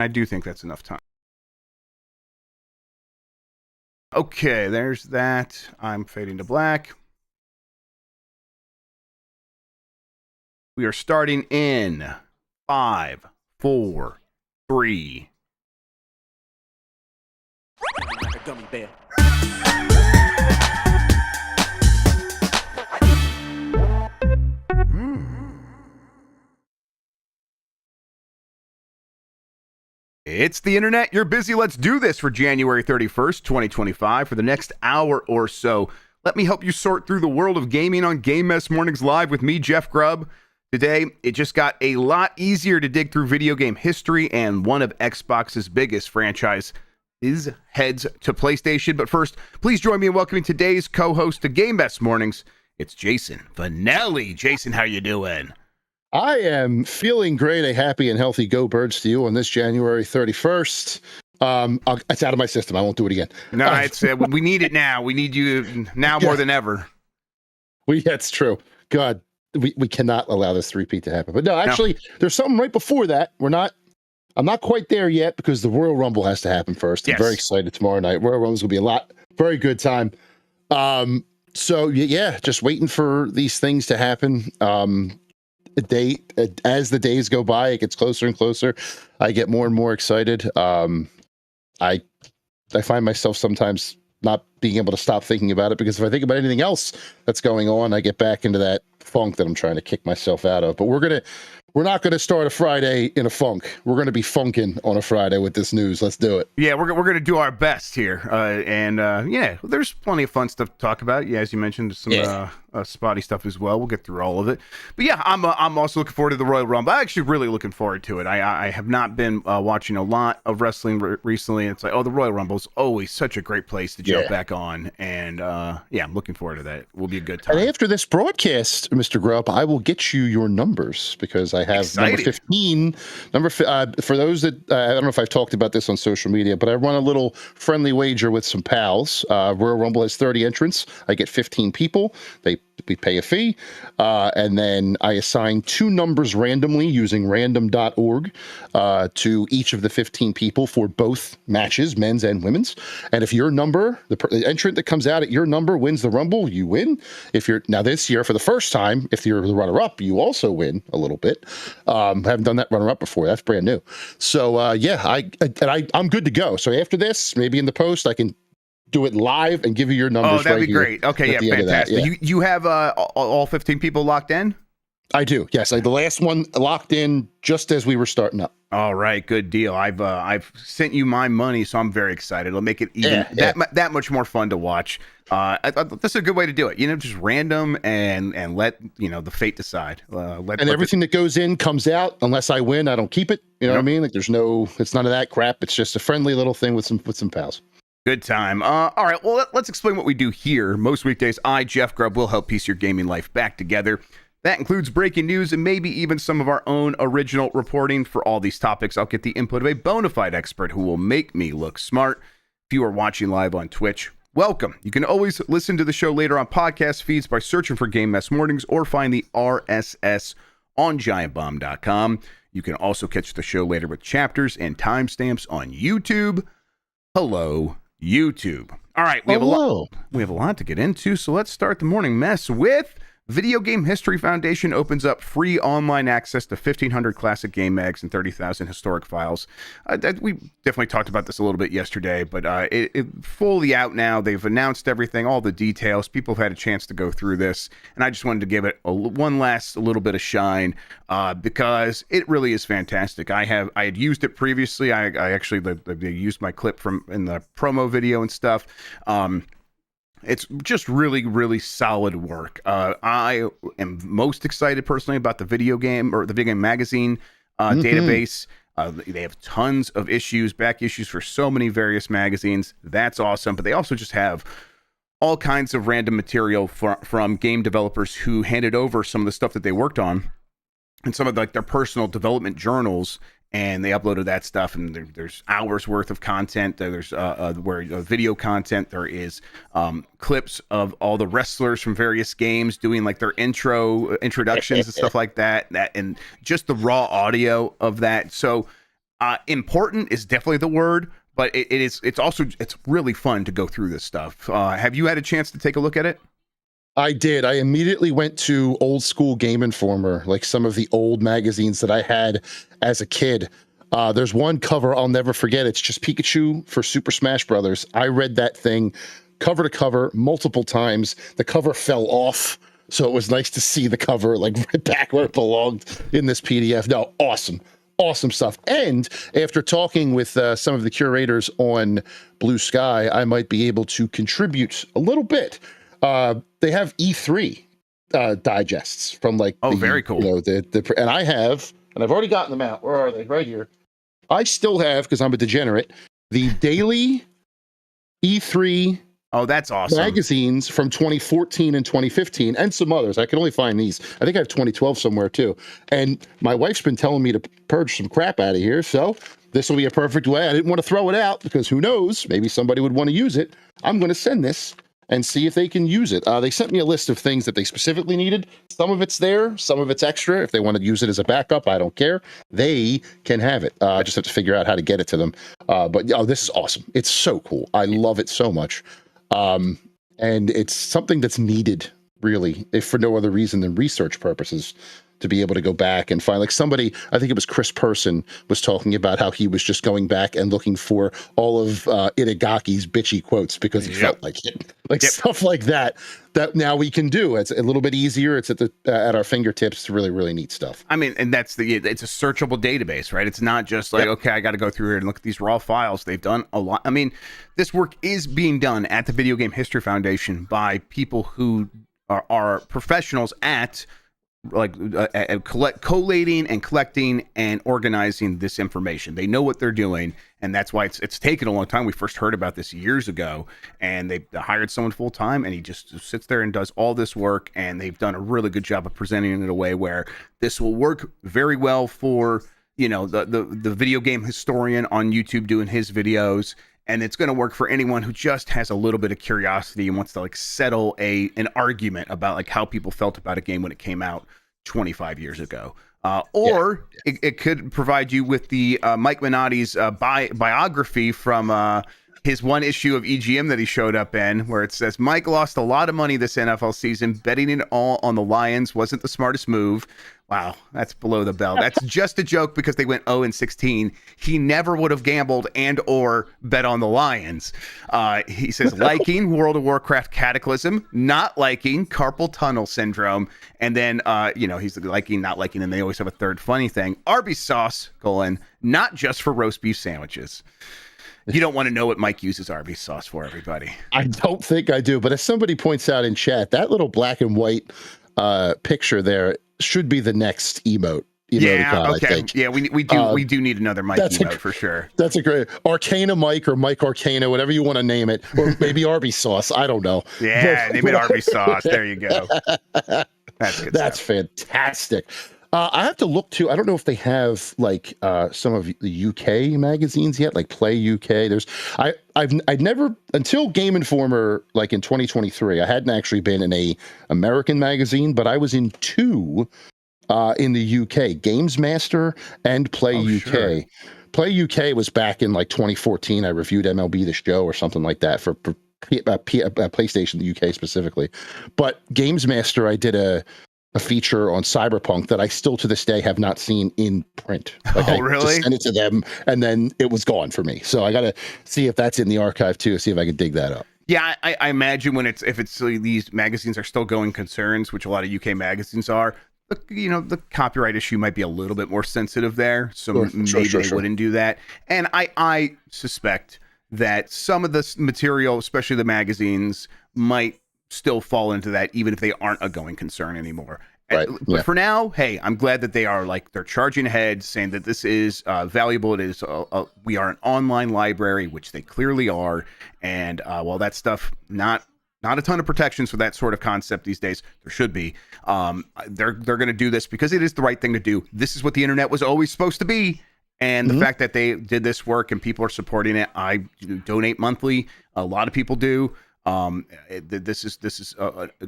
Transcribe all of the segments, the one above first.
I do think that's enough time. Okay, there's that. I'm fading to black. We are starting in 5, 4, 3. Like a gummy bear. It's the internet. You're busy. Let's do this for January 31st, 2025. For the next hour or so, let me help you sort through the world of gaming on Game Mess Mornings Live with me, Jeff Grubb. Today, it just got a lot easier to dig through video game history, and one of Xbox's biggest franchises heads to PlayStation. But first, please join me in welcoming today's co-host to Game Mess Mornings. It's Jason Fanelli. Jason, how you doing? I am feeling great. A happy and healthy go birds to you on this January 31st. It's out of my system. I won't do it again. No, it's we need it now. We need you now more than ever. That's true. God, we cannot allow this three-peat to happen. But no, actually, there's something right before that. I'm not quite there yet because the Royal Rumble has to happen first. I'm very excited tomorrow night. Royal Rumble's gonna be very good time. So yeah, just waiting for these things to happen. As the days go by, it gets closer and closer. I get more and more excited. I find myself sometimes not being able to stop thinking about it, because if I think about anything else that's going on, I get back into that funk that I'm trying to kick myself out of. But we're not going to start a Friday in a funk. We're going to be funking on a Friday with this news. Let's do it. Yeah, we're going to do our best here. Yeah, there's plenty of fun stuff to talk about. Yeah, as you mentioned, some spotty stuff as well. We'll get through all of it. But yeah, I'm also looking forward to the Royal Rumble. I'm actually really looking forward to it. I have not been watching a lot of wrestling recently. It's like, the Royal Rumble is always such a great place to jump back on. And yeah, I'm looking forward to that. It will be a good time. And after this broadcast, Mr. Grubb, I will get you your numbers, because I have number 15. For those that I don't know if I've talked about this on social media, but I run a little friendly wager with some pals. Royal Rumble has 30 entrants. I get 15 people. We pay a fee, and then I assign 2 numbers randomly using random.org to each of the 15 people for both matches, men's and women's. And if your number, the entrant that comes out at your number wins the Rumble, you win. Now this year, for the first time, if you're the runner-up, you also win a little bit. I haven't done that runner-up before. That's brand new. So I'm good to go. So after this, maybe in the post, I can do it live and give you your numbers. Oh, that'd be great. Okay, yeah, fantastic. You have all 15 people locked in? I do. Yes, the last one locked in just as we were starting up. All right, good deal. I've sent you my money, so I'm very excited. It'll make it even that much more fun to watch. That's a good way to do it. Just random and let the fate decide. Everything that goes in comes out. Unless I win, I don't keep it. You know what I mean? Like it's none of that crap. It's just a friendly little thing with some pals. Good time. All right, well, let's explain what we do here. Most weekdays, I, Jeff Grubb, will help piece your gaming life back together. That includes breaking news and maybe even some of our own original reporting. For all these topics, I'll get the input of a bona fide expert who will make me look smart. If you are watching live on Twitch, welcome. You can always listen to the show later on podcast feeds by searching for Game Mess Mornings, or find the RSS on giantbomb.com. You can also catch the show later with chapters and timestamps on YouTube. Hello, YouTube. All right, we have a lot to get into, so let's start the morning mess with Video Game History Foundation opens up free online access to 1,500 classic game mags and 30,000 historic files. We definitely talked about this a little bit yesterday, but it's fully out now. They've announced everything, all the details. People have had a chance to go through this, and I just wanted to give it one last little bit of shine because it really is fantastic. I had used it previously. I actually they used my clip from in the promo video and stuff. It's just really, really solid work. I am most excited personally about the video game magazine database. They have tons of back issues for so many various magazines. That's awesome. But they also just have all kinds of random material from game developers who handed over some of the stuff that they worked on and some of their personal development journals. And they uploaded that stuff, and there's hours worth of content. There's video content. There is clips of all the wrestlers from various games doing their introductions and stuff like that. And just the raw audio of that. So Important is definitely the word, but it's really fun to go through this stuff. Have you had a chance to take a look at it? I did. I immediately went to old school Game Informer, like some of the old magazines that I had as a kid. There's one cover I'll never forget. It's just Pikachu for Super Smash Brothers. I read that thing cover to cover multiple times. The cover fell off, so it was nice to see the cover like right back where it belonged in this PDF. No, awesome stuff. And after talking with some of the curators on Blue Sky, I might be able to contribute a little bit. They have E3 digests from like very cool. And I've already gotten them out. Where are they? Right here. I still have, because I'm a degenerate, the daily E3 that's awesome. magazines from 2014 and 2015 and some others. I can only find these. I think I have 2012 somewhere too. And my wife's been telling me to purge some crap out of here, so this will be a perfect way. I didn't want to throw it out because who knows, maybe somebody would want to use it. I'm going to send this and see if they can use it. They sent me a list of things that they specifically needed. Some of it's there, some of it's extra. If they want to use it as a backup, I don't care. They can have it. I just have to figure out how to get it to them. But this is awesome. It's so cool. I love it so much. And it's something that's needed, really, if for no other reason than research purposes, to be able to go back and find, like, somebody, I think it was Chris Person, was talking about how he was just going back and looking for all of Itagaki's bitchy quotes because he felt like it, stuff like that now we can do. It's a little bit easier. It's at our fingertips. It's really, really neat stuff. I mean, and it's a searchable database, right? It's not just like, okay, I got to go through here and look at these raw files. They've done a lot. I mean, this work is being done at the Video Game History Foundation by people who are professionals at collating and collecting and organizing this information. They know what they're doing, and that's why it's taken a long time. We first heard about this years ago, and they hired someone full time, and he just sits there and does all this work, and they've done a really good job of presenting it in a way where this will work very well for the video game historian on YouTube doing his videos. And it's going to work for anyone who just has a little bit of curiosity and wants to settle an argument about how people felt about a game when it came out 25 years ago. It could provide you with the Mike Minotti's biography from his one issue of EGM that he showed up in, where it says, Mike lost a lot of money this NFL season. Betting it all on the Lions wasn't the smartest move. Wow, that's below the belt. That's just a joke because they went 0-16. He never would have gambled and or bet on the Lions. He says, liking World of Warcraft Cataclysm, not liking carpal tunnel syndrome. And then, he's liking, not liking, and they always have a third funny thing. Arby's sauce, not just for roast beef sandwiches. You don't want to know what Mike uses Arby's sauce for, everybody. I don't think I do, but as somebody points out in chat, that little black and white picture there should be the next emote. Yeah, okay. I think. Yeah, we do need another Mike emote for sure. That's a great Arcana Mike or Mike Arcana, whatever you want to name it, or maybe Arby's sauce. I don't know. Yeah, name it Arby's sauce. There you go. That's good. That's fantastic. I have to look too. I don't know if they have some of the UK magazines yet, like Play UK. I'd never, until Game Informer, in 2023, I hadn't actually been in a American magazine, but I was in two in the UK, Games Master and Play UK. Sure. Play UK was back in 2014. I reviewed MLB The Show or something like that for PlayStation, the UK specifically. But Games Master, I did a feature on Cyberpunk that I still to this day have not seen in print. Really? I just sent it to them and then it was gone for me. So I got to see if that's in the archive too, see if I can dig that up. Yeah, I imagine if these magazines are still going concerns, which a lot of UK magazines are, the copyright issue might be a little bit more sensitive there. So maybe they wouldn't do that. And I suspect that some of this material, especially the magazines, might still fall into that, even if they aren't a going concern anymore. Right. But for now, hey, I'm glad that they are they're charging ahead, saying that this is valuable. It is we are an online library, which they clearly are. And while that stuff not a ton of protections for that sort of concept these days, there should be. They're going to do this because it is the right thing to do. This is what the internet was always supposed to be. And the fact that they did this work and people are supporting it, I donate monthly. A lot of people do. This is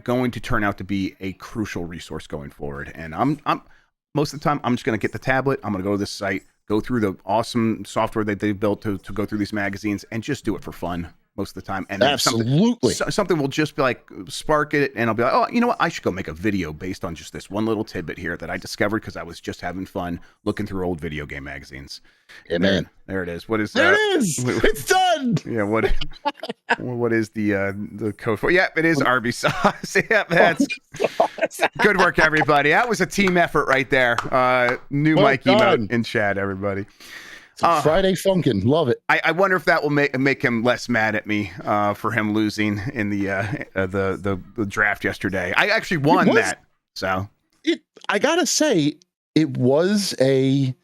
going to turn out to be a crucial resource going forward. And I'm most of the time I'm just going to get the tablet. I'm going to go to this site, go through the awesome software that they've built to go through these magazines and just do it for fun most of the time. And then absolutely something will just be like spark it, and I'll be like, oh, you know what, I should go make a video based on just this one little tidbit here that I discovered because I was just having fun looking through old video game magazines. Yeah, man. There it is. What is there? It is. It's done. Yeah. What is the code for? Yeah, it is Arby sauce. Yeah, that's good work, everybody. That was a team effort right there. New Mike emote in chat, everybody. Friday funkin', love it. I wonder if that will make him less mad at me for him losing in the draft yesterday. I actually won that, so I gotta say it was a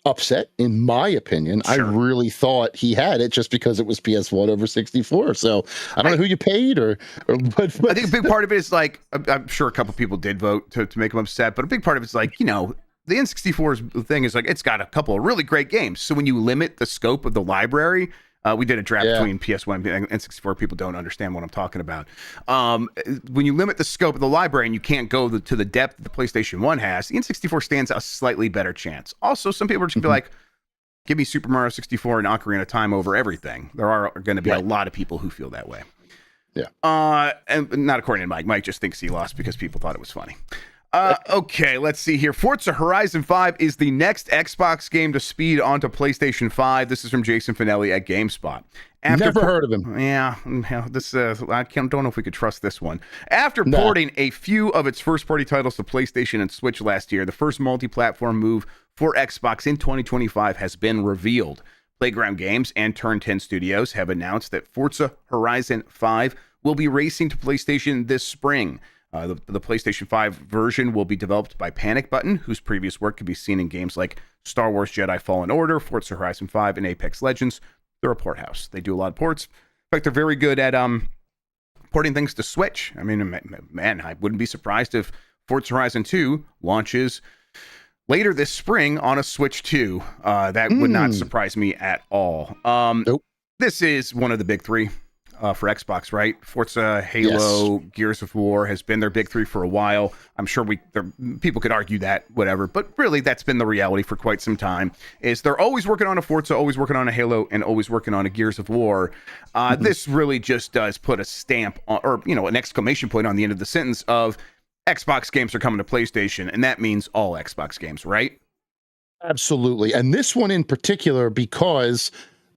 upset in my opinion. Sure. I really thought he had it just because it was PS1 over 64. So I don't know who you paid or but I think a big part of it is like I'm sure a couple people did vote to make him upset, but a big part of it's like the N64's thing is like it's got a couple of really great games. So when you limit the scope of the library, we did a draft between PS1 and N64. People don't understand what I'm talking about. When you limit the scope of the library and you can't go to the depth that the PlayStation 1 has, the N64 stands a slightly better chance. Also, some people are just going to be like, give me Super Mario 64 and Ocarina of Time over everything. There are going to be a lot of people who feel that way. Yeah. And not according to Mike. Mike just thinks he lost because people thought it was funny. Okay, let's see here. Forza Horizon 5 is the next Xbox game to speed onto PlayStation 5. This is from Jason Fanelli at GameSpot. Never heard of him. Yeah, this I don't know if we could trust this one. After porting a few of its first-party titles to PlayStation and Switch last year, the first multi-platform move for Xbox in 2025 has been revealed. Playground Games and Turn 10 Studios have announced that Forza Horizon 5 will be racing to PlayStation this spring. The PlayStation 5 version will be developed by Panic Button, whose previous work can be seen in games like Star Wars Jedi Fallen Order, Forza Horizon 5, and Apex Legends. They're a port house. They do a lot of ports. In fact, they're very good at porting things to Switch. I mean, man, I wouldn't be surprised if Forza Horizon 2 launches later this spring on a Switch 2. That would not surprise me at all. Nope. This is one of the big three. For Xbox, right? Forza, Halo, Gears of War has been their big three for a while. I'm sure people could argue that, whatever, but really that's been the reality for quite some time, is they're always working on a Forza, always working on a Halo, and always working on a Gears of War. This really just does put a stamp on, or, an exclamation point on the end of the sentence of Xbox games are coming to PlayStation, and that means all Xbox games, right? Absolutely. And this one in particular, because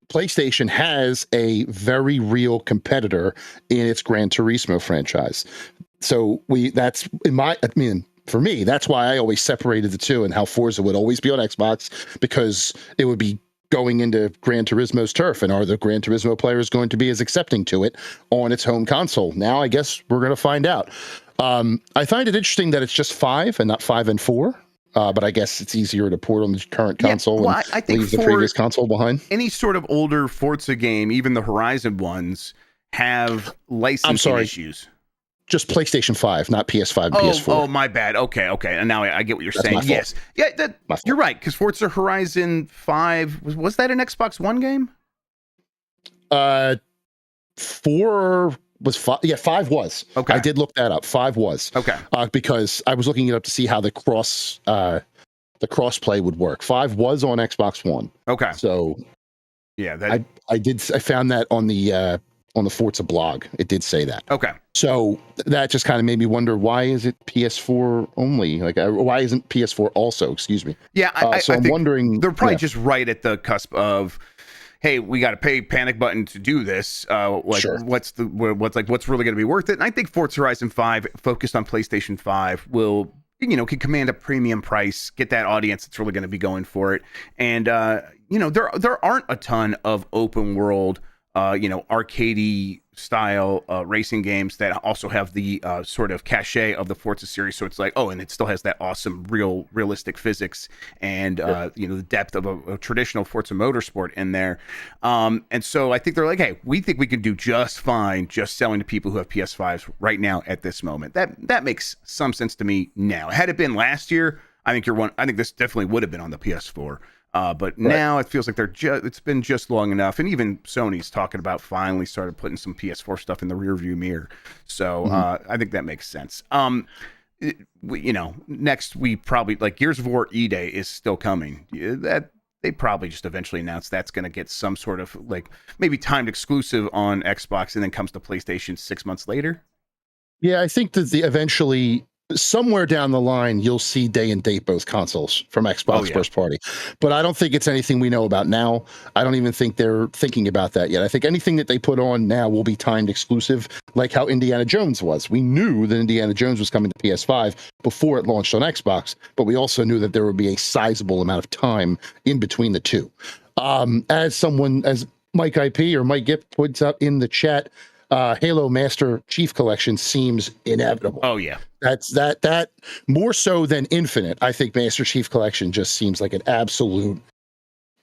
PlayStation has a very real competitor in its Gran Turismo franchise. So for me, that's why I always separated the two and how Forza would always be on Xbox, because it would be going into Gran Turismo's turf. And are the Gran Turismo players going to be as accepting to it on its home console? Now, I guess we're going to find out. I find it interesting that it's just 5 and not 5 and 4. But I guess it's easier to port on the current console and I think leave the previous console behind. Any sort of older Forza game, even the Horizon ones, have licensing issues. Just PlayStation 5, not PS5 and PS4. Oh, my bad. Okay. And now I get what you're saying. Yes. Yeah, you're right, because Forza Horizon 5, was that an Xbox One game? 4 was 5. Yeah, 5 was. Okay. I did look that up. 5 was. Okay. Because I was looking it up to see how the cross-play would work. 5 was on Xbox One. Okay. So yeah, I found that on the Forza blog. It did say that. Okay. So that just kind of made me wonder, why is it PS4 only? Like, why isn't PS4 also? Excuse me. Yeah. I I'm wondering. They're probably just right at the cusp of, hey, we got to pay Panic Button to do this. Sure. What's really going to be worth it? And I think Forza Horizon 5, focused on PlayStation 5, will, can command a premium price, get that audience that's really going to be going for it. And there aren't a ton of open world, arcadey style racing games that also have the sort of cachet of the Forza series. So it's like, and it still has that awesome realistic physics and the depth of a traditional Forza motorsport in there. And so I think they're like, hey, we think we can do just fine just selling to people who have PS5s right now at this moment. That makes some sense to me now. Had it been last year, I think this definitely would have been on the PS4. But now it feels like it's been just long enough. And even Sony's talking about finally started putting some PS4 stuff in the rearview mirror. So I think that makes sense. Next we probably, like, Gears of War E-Day is still coming. That they probably just eventually announce that's going to get some sort of like maybe timed exclusive on Xbox and then comes to PlayStation 6 months later. Yeah, I think that eventually somewhere down the line you'll see day and date both consoles from Xbox first party. But I don't think it's anything we know about now. I don't even think they're thinking about that yet. I think anything that they put on now will be timed exclusive, like how Indiana Jones was. We knew that Indiana Jones was coming to PS5 before it launched on Xbox, but we also knew that there would be a sizable amount of time in between the two. As Mike IP or Mike Gipp puts out in the chat, Halo Master Chief Collection seems inevitable. Oh yeah, that's that more so than Infinite. I think Master Chief Collection just seems like an absolute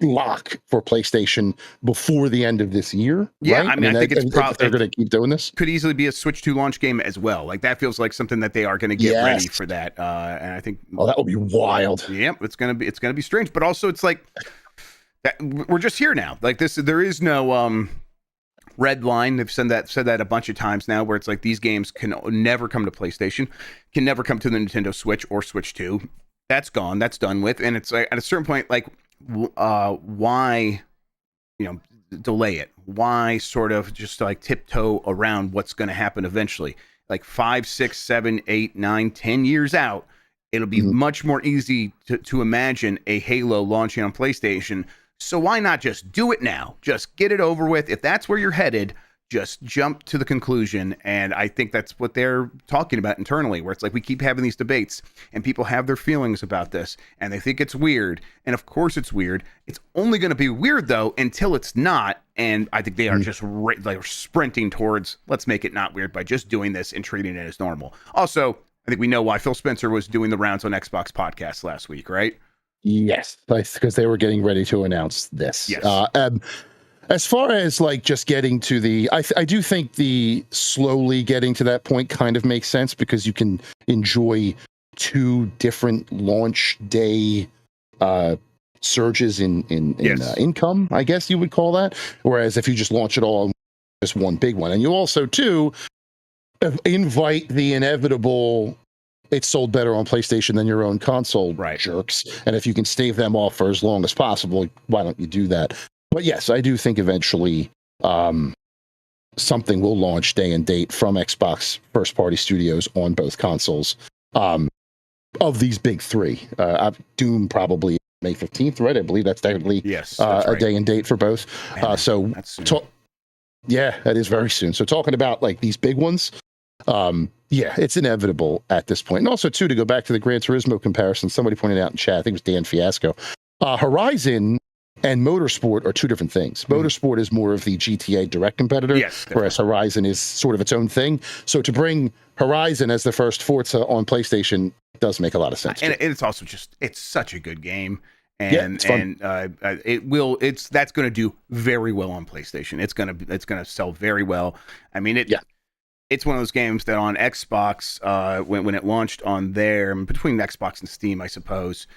lock for PlayStation before the end of this year. Yeah, right? I mean, I think it's probably they're going to keep doing this. Could easily be a Switch 2 launch game as well. Like that feels like something that they are going to get ready for that. And I think, oh, that would be wild. Yeah, it's gonna be strange. But also, it's like that we're just here now. Like this, there is no red line. They've said that a bunch of times now, where it's like these games can never come to PlayStation, can never come to the Nintendo Switch or Switch 2. That's gone. That's done with. And it's like at a certain point, like why, delay it? Why sort of just like tiptoe around what's going to happen eventually? Like 5, 6, 7, 8, 9, 10 years out, it'll be much more easy to imagine a Halo launching on PlayStation. So why not just do it now? Just get it over with. If that's where you're headed, just jump to the conclusion. And I think that's what they're talking about internally, where it's like we keep having these debates and people have their feelings about this and they think it's weird. And of course it's weird. It's only going to be weird though until it's not. And I think they are just they're sprinting towards let's make it not weird by just doing this and treating it as normal. Also, I think we know why Phil Spencer was doing the rounds on Xbox podcast last week, right? Yes, because they were getting ready to announce this. Yes. As far as like just getting to the, I do think the slowly getting to that point kind of makes sense because you can enjoy two different launch day surges in income, I guess you would call that. Whereas if you just launch it all, just one big one, and you also too invite the inevitable. It's sold better on PlayStation than your own console, jerks. And if you can stave them off for as long as possible, why don't you do that? But yes, I do think eventually something will launch day and date from Xbox first-party studios on both consoles of these big three. Doom probably May 15th, right? I believe that's technically a day and date for both. Yeah, that is very soon. So talking about like these big ones, yeah, it's inevitable at this point. And also, too, to go back to the Gran Turismo comparison, somebody pointed out in chat, I think it was Dan Fiasco, Horizon and Motorsport are two different things. Motorsport is more of the GTA direct competitor, whereas Horizon is sort of its own thing. So to bring Horizon as the first Forza on PlayStation does make a lot of sense. And it's also it's such a good game. And it's fun. That's going to do very well on PlayStation. It's going to sell very well. I mean, it's one of those games that on Xbox, when it launched on there, between Xbox and Steam, I suppose,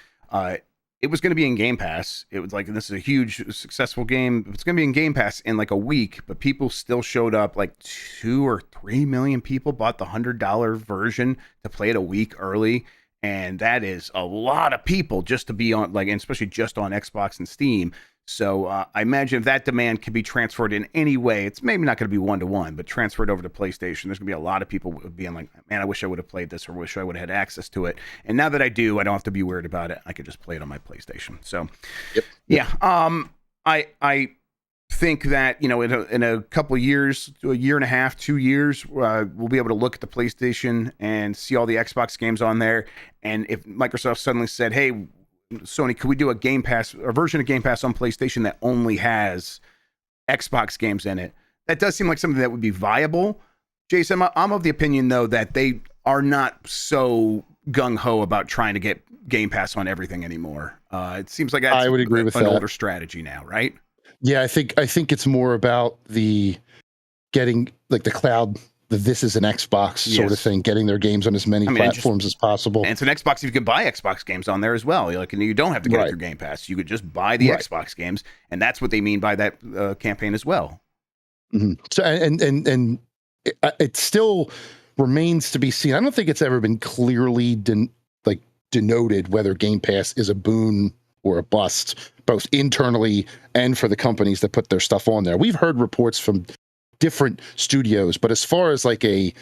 it was going to be in Game Pass. It was like, this is a huge, successful game. It's going to be in Game Pass in like a week, but people still showed up. Like 2 or 3 million people bought the $100 version to play it a week early. And that is a lot of people just to be on, like, and especially just on Xbox and Steam. So I imagine if that demand can be transferred in any way, it's maybe not going to be 1-to-1, but transferred over to PlayStation, there's going to be a lot of people being like, man, I wish I would have played this or wish I would have had access to it. And now that I do, I don't have to be weird about it. I could just play it on my PlayStation. So, I think that, in a couple of years, a year and a half, 2 years, we'll be able to look at the PlayStation and see all the Xbox games on there. And if Microsoft suddenly said, hey, Sony, could we do a version of Game Pass on PlayStation that only has Xbox games in it? That does seem like something that would be viable. Jason, I'm of the opinion, though, that they are not so gung-ho about trying to get Game Pass on everything anymore. It seems like that's I would agree with an that. older strategy now, right? Yeah, I think it's more about the getting like the cloud. This is an Xbox sort of thing, getting their games on as many platforms as possible. And it's an Xbox. You can buy Xbox games on there as well. Like, and you don't have to get it through Game Pass. You could just buy the Xbox games, and that's what they mean by that campaign as well. Mm-hmm. So, and it still remains to be seen. I don't think it's ever been clearly denoted whether Game Pass is a boon or a bust, both internally and for the companies that put their stuff on there. We've heard reports from different studios, but as far as like a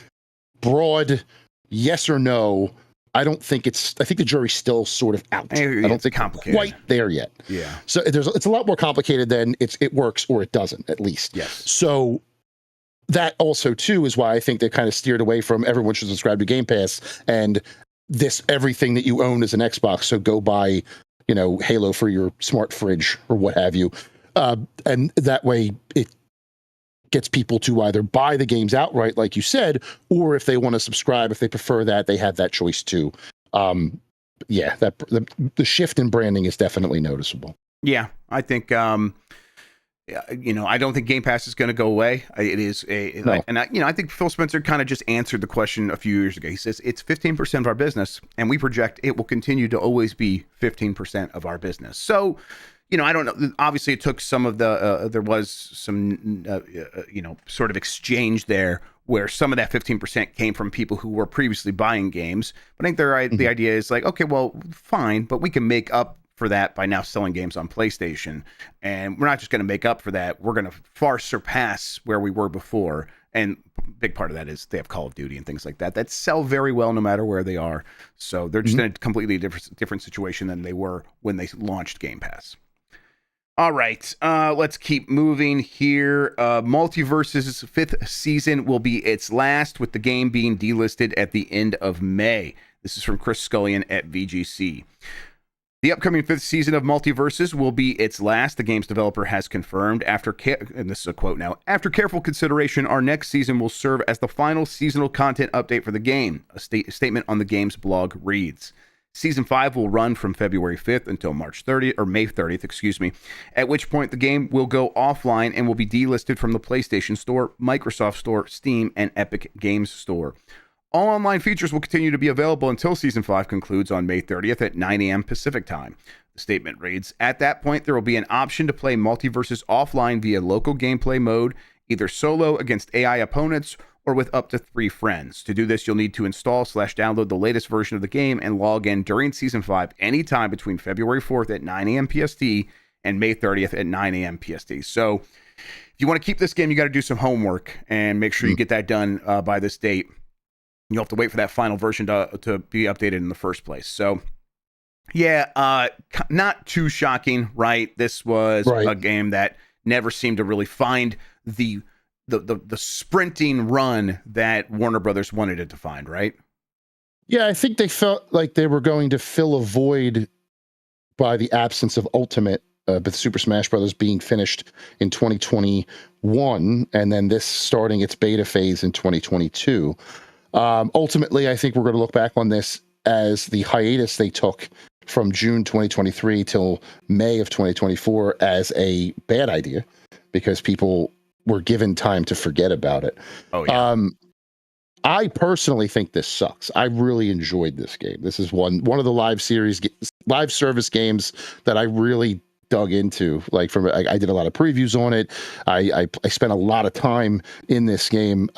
broad yes or no, I think the jury's still sort of out. I don't think complicated. Quite there yet. Yeah. So it's a lot more complicated than it works or it doesn't, at least. Yes. So that also too is why I think they kind of steered away from everyone should subscribe to Game Pass and this everything that you own is an Xbox. So go buy, Halo for your smart fridge or what have you. And that way it gets people to either buy the games outright, like you said, or if they want to subscribe, if they prefer that, they have that choice too. The shift in branding is definitely noticeable. Yeah, I think, I don't think Game Pass is going to go away. It is I think Phil Spencer kind of just answered the question a few years ago. He says it's 15% of our business, and we project it will continue to always be 15% of our business. So, I don't know. Obviously, it took some of there was some, sort of exchange there where some of that 15% came from people who were previously buying games. But I think the idea is like, okay, well, fine, but we can make up for that by now selling games on PlayStation. And we're not just going to make up for that. We're going to far surpass where we were before. And a big part of that is they have Call of Duty and things like that sell very well no matter where they are. So they're just in a completely different situation than they were when they launched Game Pass. All right, let's keep moving here. MultiVersus' 5th season will be its last, with the game being delisted at the end of May. This is from Chris Scullion at VGC. The upcoming 5th season of MultiVersus will be its last, the game's developer has confirmed. And this is a quote now, "After careful consideration, our next season will serve as the final seasonal content update for the game," a statement on the game's blog reads. Season 5 will run from February 5th until May 30th, at which point the game will go offline and will be delisted from the PlayStation Store, Microsoft Store, Steam, and Epic Games Store. All online features will continue to be available until Season 5 concludes on May 30th at 9 a.m. Pacific Time. The statement reads, "At that point, there will be an option to play MultiVersus offline via local gameplay mode, either solo against AI opponents or with up to 3 friends. To do this, you'll need to install/download the latest version of the game and log in during Season 5 anytime between February 4th at 9 a.m. PST and May 30th at 9 a.m. PST. So if you want to keep this game, you got to do some homework and make sure you get that done by this date. You'll have to wait for that final version to be updated in the first place. So, yeah, not too shocking, right? This was a game that never seemed to really find the sprinting run that Warner Brothers wanted it to find, right? Yeah, I think they felt like they were going to fill a void by the absence of Ultimate, with Super Smash Brothers being finished in 2021, and then this starting its beta phase in 2022. Ultimately, I think we're going to look back on this as the hiatus they took from June 2023 till May of 2024 as a bad idea, because people were given time to forget about it. Oh, yeah. I personally think this sucks. I really enjoyed this game. This is one of the live service games that I really dug into. Like I did a lot of previews on it. I spent a lot of time in this game.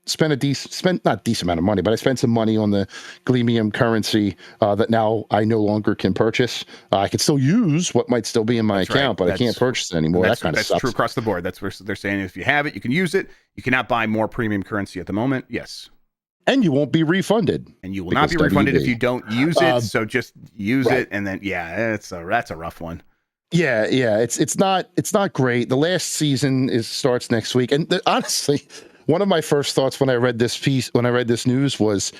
Spent not decent amount of money, but I spent some money on the Gleamium currency that now I no longer can purchase. I can still use what might still be in my account, but I can't purchase it anymore. That kind of sucks. That's true across the board. That's where they're saying if you have it, you can use it. You cannot buy more premium currency at the moment. Yes. And you won't be refonded. And you will not be refunded if you don't use it. So just use it, and then that's a rough one. Yeah, it's not great. The last season starts next week, and honestly, one of my first thoughts when I read this news was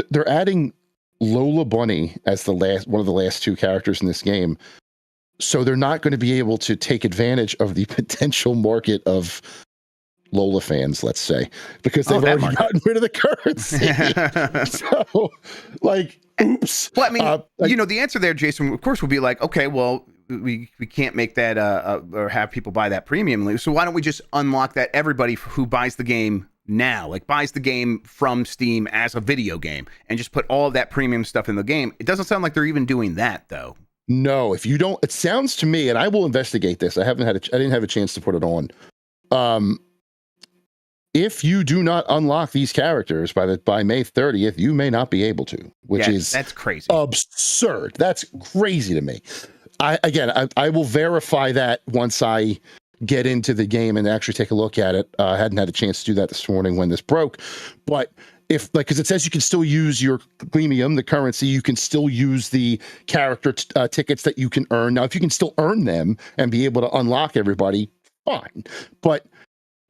they're adding Lola Bunny as one of the last 2 characters in this game. So they're not going to be able to take advantage of the potential market of Lola fans, let's say, because they've already gotten rid of the currency. So, oops. Well, I mean, the answer there, Jason, of course, would be like, okay, well, we can't make that or have people buy that premium. So why don't we just unlock that everybody who buys the game now, like buys the game from Steam as a video game, and just put all of that premium stuff in the game? It doesn't sound like they're even doing that, though. No, if you don't, it sounds to me, and I will investigate this. I didn't have a chance to put it on. if you do not unlock these characters by May 30th, you may not be able to, which is that's crazy. Absurd. That's crazy to me. I will verify that once I get into the game and actually take a look at it. I hadn't had a chance to do that this morning when this broke, but because it says you can still use your Gleamium, the currency, you can still use the character tickets that you can earn. Now, if you can still earn them and be able to unlock everybody, fine. But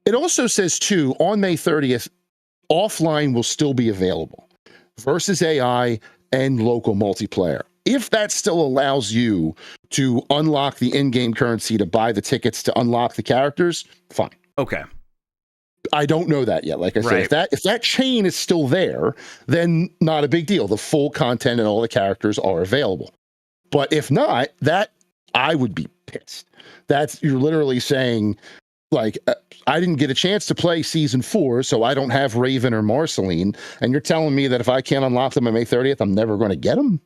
it also says, too, on May 30th, offline will still be available versus AI and local multiplayer. If that still allows you to unlock the in-game currency to buy the tickets to unlock the characters, fine. Okay. I don't know that yet. Like I said, if that chain is still there, then not a big deal. The full content and all the characters are available. But if not, I would be pissed. You're literally saying, like, I didn't get a chance to play season 4, so I don't have Raven or Marceline, and you're telling me that if I can't unlock them on May 30th, I'm never going to get them?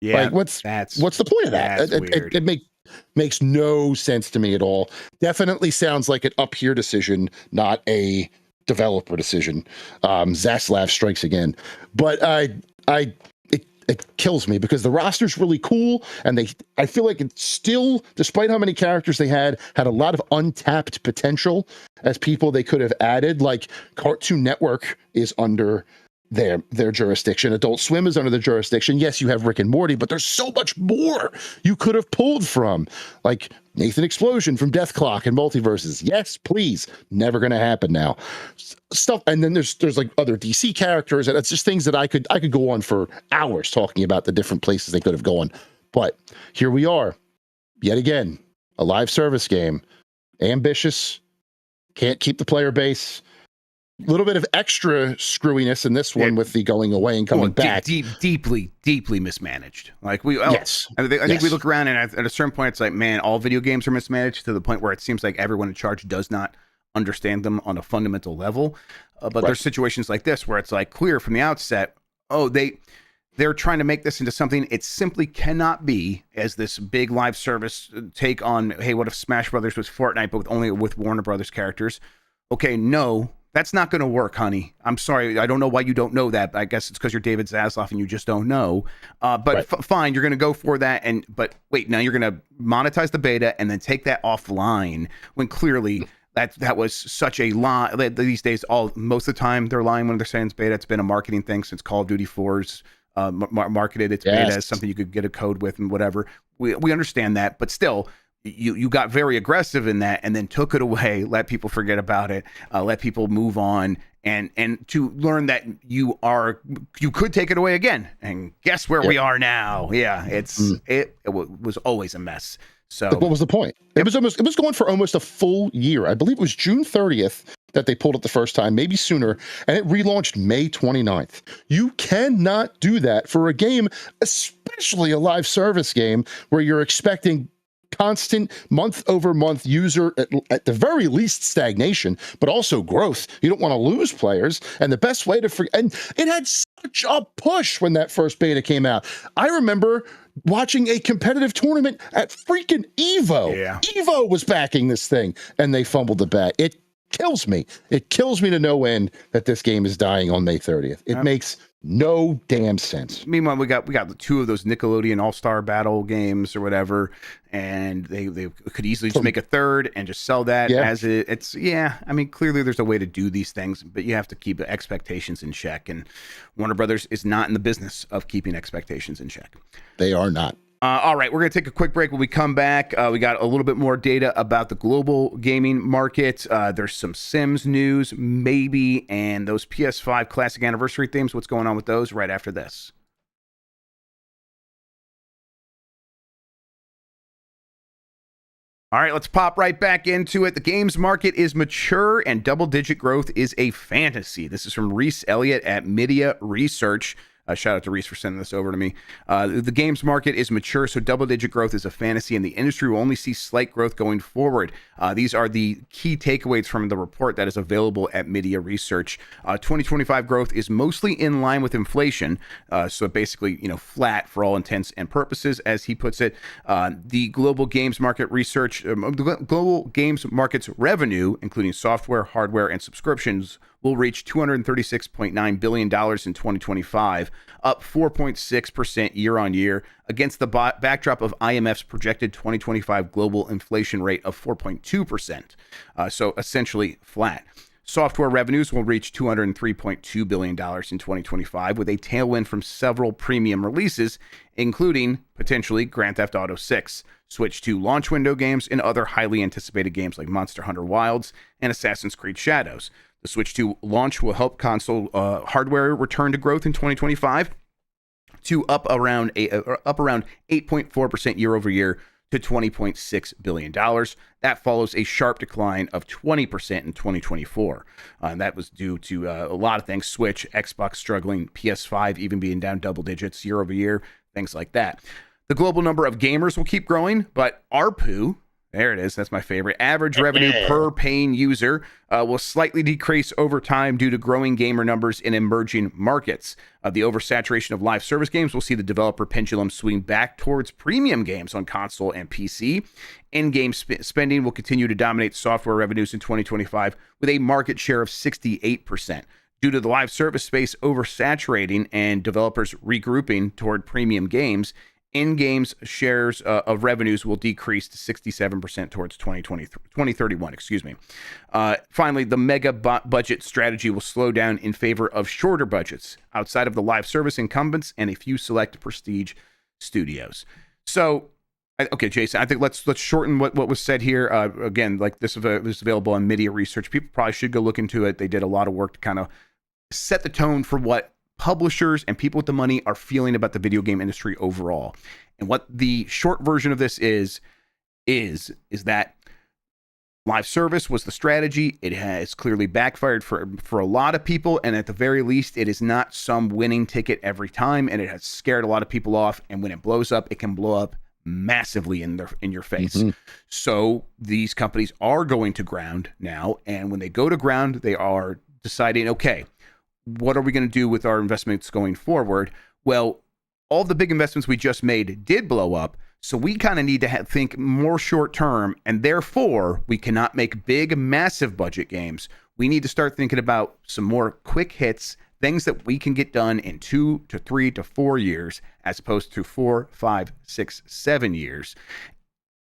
Yeah, like, what's the point of that? It makes no sense to me at all. Definitely sounds like an up here decision, not a developer decision. Zaslav strikes again, but it kills me because the roster's really cool, and I feel like it's still, despite how many characters they had a lot of untapped potential as people they could have added. Like Cartoon Network is under their jurisdiction. Adult Swim is under the jurisdiction. Yes, you have Rick and Morty, but there's so much more you could have pulled from, like Nathan Explosion from Death Clock and MultiVersus. Yes, please. Never going to happen now. Stuff, and then there's like other DC characters, and it's just things that I could go on for hours talking about the different places they could have gone. But here we are, yet again, a live service game, ambitious, can't keep the player base. Little bit of extra screwiness in this one with the going away and coming back. Deeply mismanaged. Like yes. I think we look around, and at a certain point, it's like, man, all video games are mismanaged to the point where it seems like everyone in charge does not understand them on a fundamental level. But there's situations like this where it's like clear from the outset, they're trying to make this into something it simply cannot be, as this big live service take on, hey, what if Smash Brothers was Fortnite, but only with Warner Brothers characters? Okay, no. That's not going to work, honey. I'm sorry. I don't know why you don't know that. I guess it's because you're David Zaslav and you just don't know. But fine, you're going to go for that. But wait, now you're going to monetize the beta and then take that offline when clearly that was such a lie. These days, most of the time they're lying when they're saying it's beta. It's been a marketing thing since Call of Duty 4's marketed its beta as something you could get a code with and whatever. We understand that, but still. You got very aggressive in that and then took it away, let people forget about it, let people move on, and to learn that you could take it away again. And guess where we are now? Yeah, it was always a mess. So what was the point? It was going for almost a full year. I believe it was June 30th that they pulled it the first time, maybe sooner, and it relaunched May 29th. You cannot do that for a game, especially a live service game where you're expecting constant month-over-month user, at the very least stagnation, but also growth. You don't want to lose players, and the best way to and it had such a push when that first beta came out. I remember watching a competitive tournament at freaking Evo. Yeah. Evo was backing this thing, and they fumbled the bat. It kills me. It kills me to no end that this game is dying on May 30th. It makes no damn sense. Meanwhile, we got the two of those Nickelodeon All-Star Battle games or whatever, and they could easily just make a third and just sell that as it's. I mean, clearly there's a way to do these things, but you have to keep expectations in check, and Warner Brothers is not in the business of keeping expectations in check. They are not. All right, we're going to take a quick break. When we come back, we got a little bit more data about the global gaming market. There's some Sims news, maybe, and those PS5 classic anniversary themes. What's going on with those right after this? All right, let's pop right back into it. The games market is mature and double-digit growth is a fantasy. This is from Reese Elliott at Media Research. Shout out to Reese for sending this over to me. The games market is mature, so double-digit growth is a fantasy, and the industry will only see slight growth going forward. These are the key takeaways from the report that is available at Media Research. 2025 growth is mostly in line with inflation, so basically, flat for all intents and purposes, as he puts it. The global games market research, the global games market's revenue, including software, hardware, and subscriptions, will reach $236.9 billion in 2025, up 4.6% year on year, against the backdrop of IMF's projected 2025 global inflation rate of 4.2%. So essentially flat. Software revenues will reach $203.2 billion in 2025, with a tailwind from several premium releases, including potentially Grand Theft Auto 6, Switch 2 launch window games, and other highly anticipated games like Monster Hunter Wilds and Assassin's Creed Shadows. The Switch 2 launch will help console hardware return to growth in 2025 to up around 8.4% year over year to $20.6 billion. That follows a sharp decline of 20% in 2024. And that was due to a lot of things: Switch, Xbox struggling, PS5 even being down double digits year over year, things like that. The global number of gamers will keep growing, but ARPU, there it is, that's my favorite, average revenue per paying user, will slightly decrease over time due to growing gamer numbers in emerging markets. The oversaturation of live service games will see the developer pendulum swing back towards premium games on console and PC. In-game spending will continue to dominate software revenues in 2025 with a market share of 68%. Due to the live service space oversaturating and developers regrouping toward premium games, in-games shares of revenues will decrease to 67% towards 2031. Finally, the mega budget strategy will slow down in favor of shorter budgets outside of the live service incumbents and a few select prestige studios. So, okay, Jason, I think let's shorten what was said here. Again, like this is available on Media Research. People probably should go look into it. They did a lot of work to kind of set the tone for what publishers and people with the money are feeling about the video game industry overall. And what the short version of this is that live service was the strategy. It has clearly backfired for a lot of people, and at the very least, it is not some winning ticket every time, and it has scared a lot of people off. And when it blows up, it can blow up massively in your face. Mm-hmm. So these companies are going to ground now, and when they go to ground, they are deciding, okay, what are we going to do with our investments going forward? Well, all the big investments we just made did blow up, so we kind of need to think more short term, and therefore we cannot make big, massive budget games. We need to start thinking about some more quick hits, things that we can get done in 2 to 3 to 4 years, as opposed to 4, 5, 6, 7 years.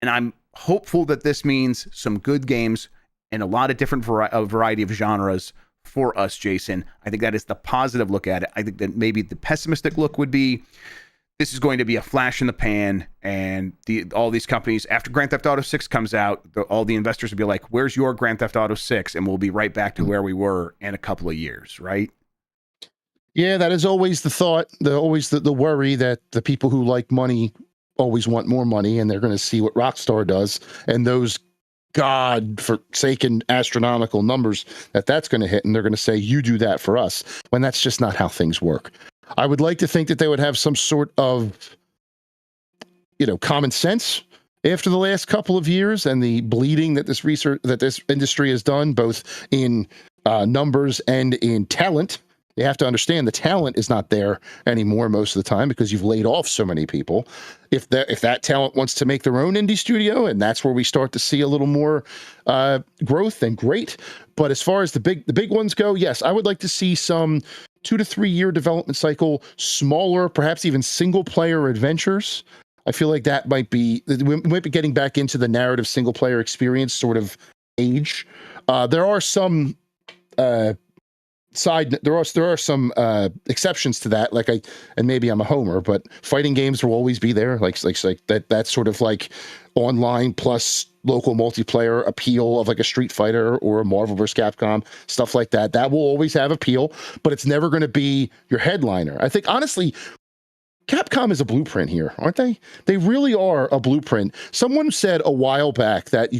And I'm hopeful that this means some good games in a lot of different variety of genres for us, Jason. I think that is the positive look at it. I think that maybe the pessimistic look would be this is going to be a flash in the pan, and all these companies, after Grand Theft Auto 6 comes out, all the investors will be like, where's your Grand Theft Auto 6? And we'll be right back to where we were in a couple of years, right? Yeah, that is always the thought, the worry that the people who like money always want more money, and they're going to see what Rockstar does, and those God-forsaken astronomical numbers that's going to hit, and they're going to say, you do that for us, when that's just not how things work. I would like to think that they would have some sort of, common sense after the last couple of years and the bleeding that this industry has done, both in numbers and in talent. You have to understand the talent is not there anymore most of the time because you've laid off so many people. If that talent wants to make their own indie studio, and that's where we start to see a little more growth, then great. But as far as the big ones go, yes, I would like to see some 2 to 3 year development cycle, smaller, perhaps even single player adventures. I feel like we might be getting back into the narrative single player experience sort of age. There are some there are some exceptions to that, and maybe I'm a homer, but fighting games will always be there, like that sort of like online plus local multiplayer appeal of like a Street Fighter or a Marvel vs. Capcom, stuff like that will always have appeal, but it's never going to be your headliner. I think honestly Capcom is a blueprint here, aren't they? They really are a blueprint. Someone said a while back that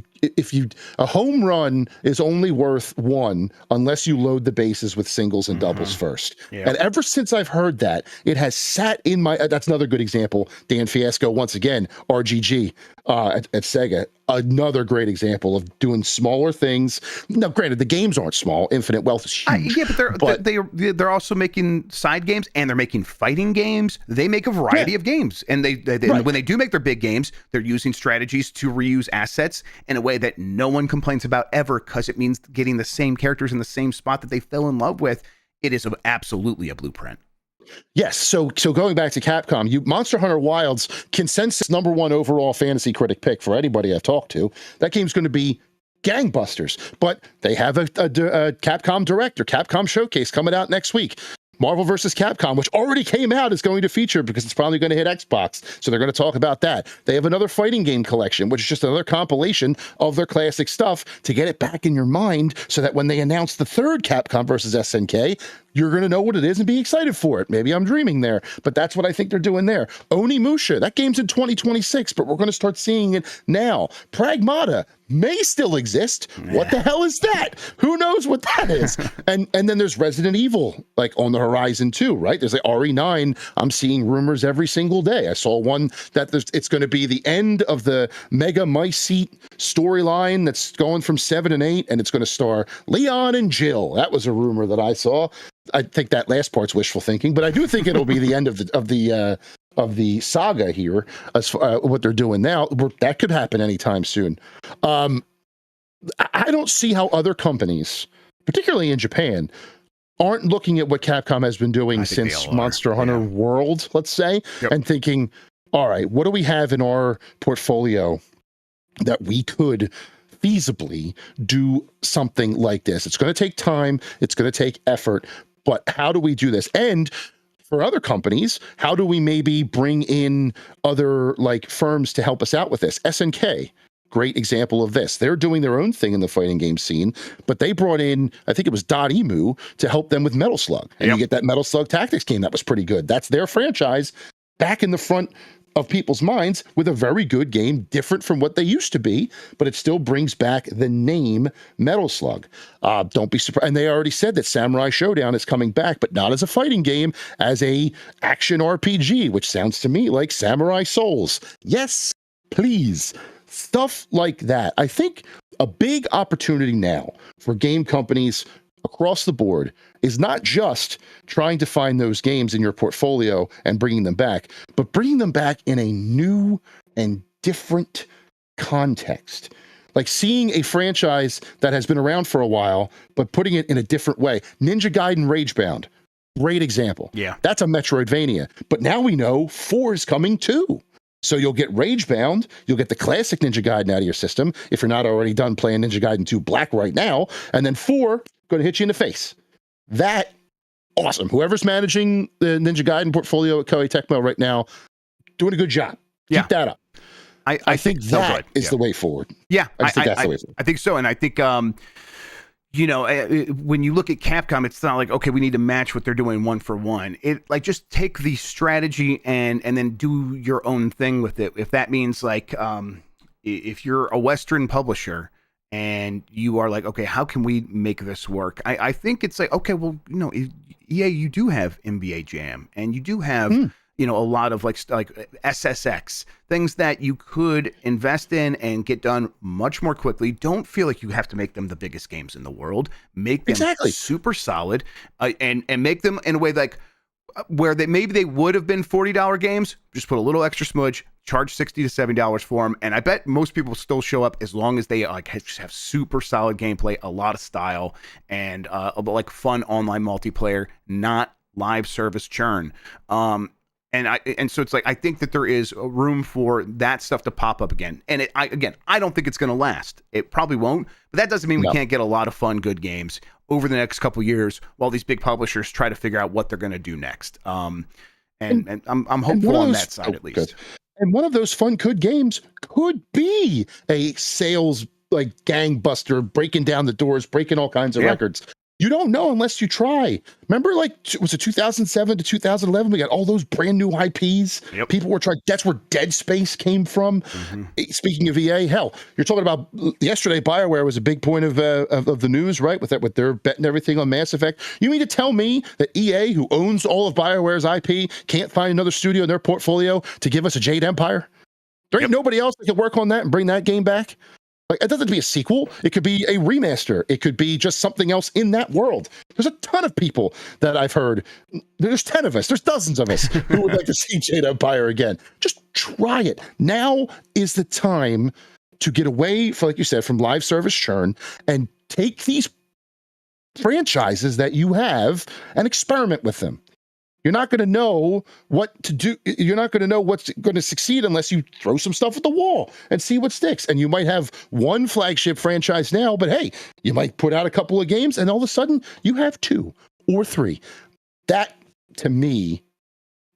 a home run is only worth one unless you load the bases with singles and doubles first. Yeah. And ever since I've heard that, it has sat in my. That's another good example. Dan Fiasco once again, RGG at Sega. Another great example of doing smaller things. Now, granted, the games aren't small. Infinite Wealth is huge. Yeah, but they're also making side games, and they're making fighting games. They make a variety of games, and they when they do make their big games, they're using strategies to reuse assets in a way that no one complains about ever, because it means getting the same characters in the same spot that they fell in love with. It is absolutely a blueprint. Yes. So going back to Capcom, Monster Hunter Wilds, consensus #1 overall fantasy critic pick for anybody I've talked to. That game's going to be gangbusters, but they have a Capcom Direct or Capcom Showcase coming out next week. Marvel vs. Capcom, which already came out, is going to feature because it's probably going to hit Xbox. So they're going to talk about that. They have another fighting game collection, which is just another compilation of their classic stuff to get it back in your mind so that when they announce the third Capcom versus SNK, you're going to know what it is and be excited for it. Maybe I'm dreaming there, but that's what I think they're doing there. Onimusha, that game's in 2026, but we're going to start seeing it now. Pragmata may still exist. What the hell is that? Who knows what that is? and then there's Resident Evil, like on the horizon too, right? There's like RE9. I'm seeing rumors every single day. I saw one that it's going to be the end of the Mega Mice Seat storyline that's going from 7 and 8, and it's going to star Leon and Jill. That was a rumor that I saw. I think that last part's wishful thinking, but I do think it'll be the end of the saga here. As what they're doing now, that could happen anytime soon. I don't see how other companies, particularly in Japan, aren't looking at what Capcom has been doing since Monster Hunter World, let's say, and thinking, all right, what do we have in our portfolio that we could feasibly do something like this? It's going to take time. It's going to take effort. But how do we do this? And for other companies, how do we maybe bring in other like firms to help us out with this? SNK, great example of this. They're doing their own thing in the fighting game scene, but they brought in, I think it was Dotemu, to help them with Metal Slug. And you get that Metal Slug Tactics game that was pretty good. That's their franchise back in the front of people's minds with a very good game, different from what they used to be, but it still brings back the name Metal Slug. Don't be surprised. And they already said that Samurai Showdown is coming back, but not as a fighting game, as a action RPG, which sounds to me like Samurai Souls. Yes, please. Stuff like that. I think a big opportunity now for game companies across the board is not just trying to find those games in your portfolio and bringing them back, but bringing them back in a new and different context. Like seeing a franchise that has been around for a while, but putting it in a different way. Ninja Gaiden Ragebound, great example. Yeah. That's a Metroidvania, but now we know 4 is coming too. So you'll get Ragebound, you'll get the classic Ninja Gaiden out of your system if you're not already done playing Ninja Gaiden 2 Black right now, and then 4 going to hit you in the face. That, awesome. Whoever's managing the Ninja Gaiden portfolio at Koei Tecmo right now, doing a good job. Keep that up. I think that is the way forward. Yeah, I think that's the way forward. I think so, and I think when you look at Capcom, it's not like, okay, we need to match what they're doing one for one. It like just take the strategy and then do your own thing with it. If that means like if you're a Western publisher and you are like, okay, how can we make this work? I think it's like, okay, well, EA, you do have NBA Jam, and you do have a lot of like SSX, things that you could invest in and get done much more quickly. Don't feel like you have to make them the biggest games in the world. Make them super solid, and make them in a way like where maybe they would have been $40 games. Just put a little extra smudge, charge $60 to $70 for them, and I bet most people still show up as long as they just have super solid gameplay, a lot of style, and like fun online multiplayer, not live service churn. And so it's like, I think that there is room for that stuff to pop up again. And I don't think it's going to last. It probably won't, but that doesn't mean we can't get a lot of fun, good games over the next couple years while these big publishers try to figure out what they're going to do next. And I'm hopeful on that side, at least. Good. And one of those fun, good games could be a sales like gangbuster, breaking down the doors, breaking all kinds of records. You don't know unless you try. Remember, like, was it 2007 to 2011? We got all those brand new IPs. Yep. People were trying. That's where Dead Space came from. Speaking of EA, hell, you're talking about yesterday. BioWare was a big point of the news, right? With their bet and everything on Mass Effect. You mean to tell me that EA, who owns all of BioWare's IP, can't find another studio in their portfolio to give us a Jade Empire? There ain't nobody else that can work on that and bring that game back. Like, it doesn't have to be a sequel. It could be a remaster. It could be just something else in that world. There's a ton of people that I've heard. There's 10 of us. There's dozens of us who would like to see Jade Empire again. Just try it. Now is the time to get away, like you said, from live service churn and take these franchises that you have and experiment with them. You're not going to know what to do. You're not going to know what's going to succeed unless you throw some stuff at the wall and see what sticks. And you might have one flagship franchise now, but hey, you might put out a couple of games and all of a sudden you have 2 or 3. That, to me,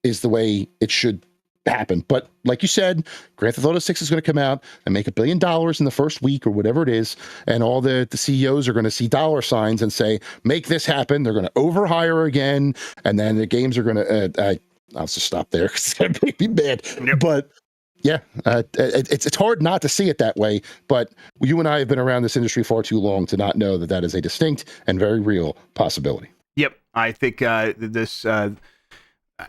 is the way it should happen. But like you said, Grand Theft Auto 6 is going to come out and make $1 billion in the first week or whatever it is, and all the CEOs are going to see dollar signs and say, make this happen. They're going to overhire again, and then the games are going to I'll just stop there because it's going to make me mad. But yeah, it's hard not to see it that way, but you and I have been around this industry far too long to not know that that is a distinct and very real possibility. Yep. I think this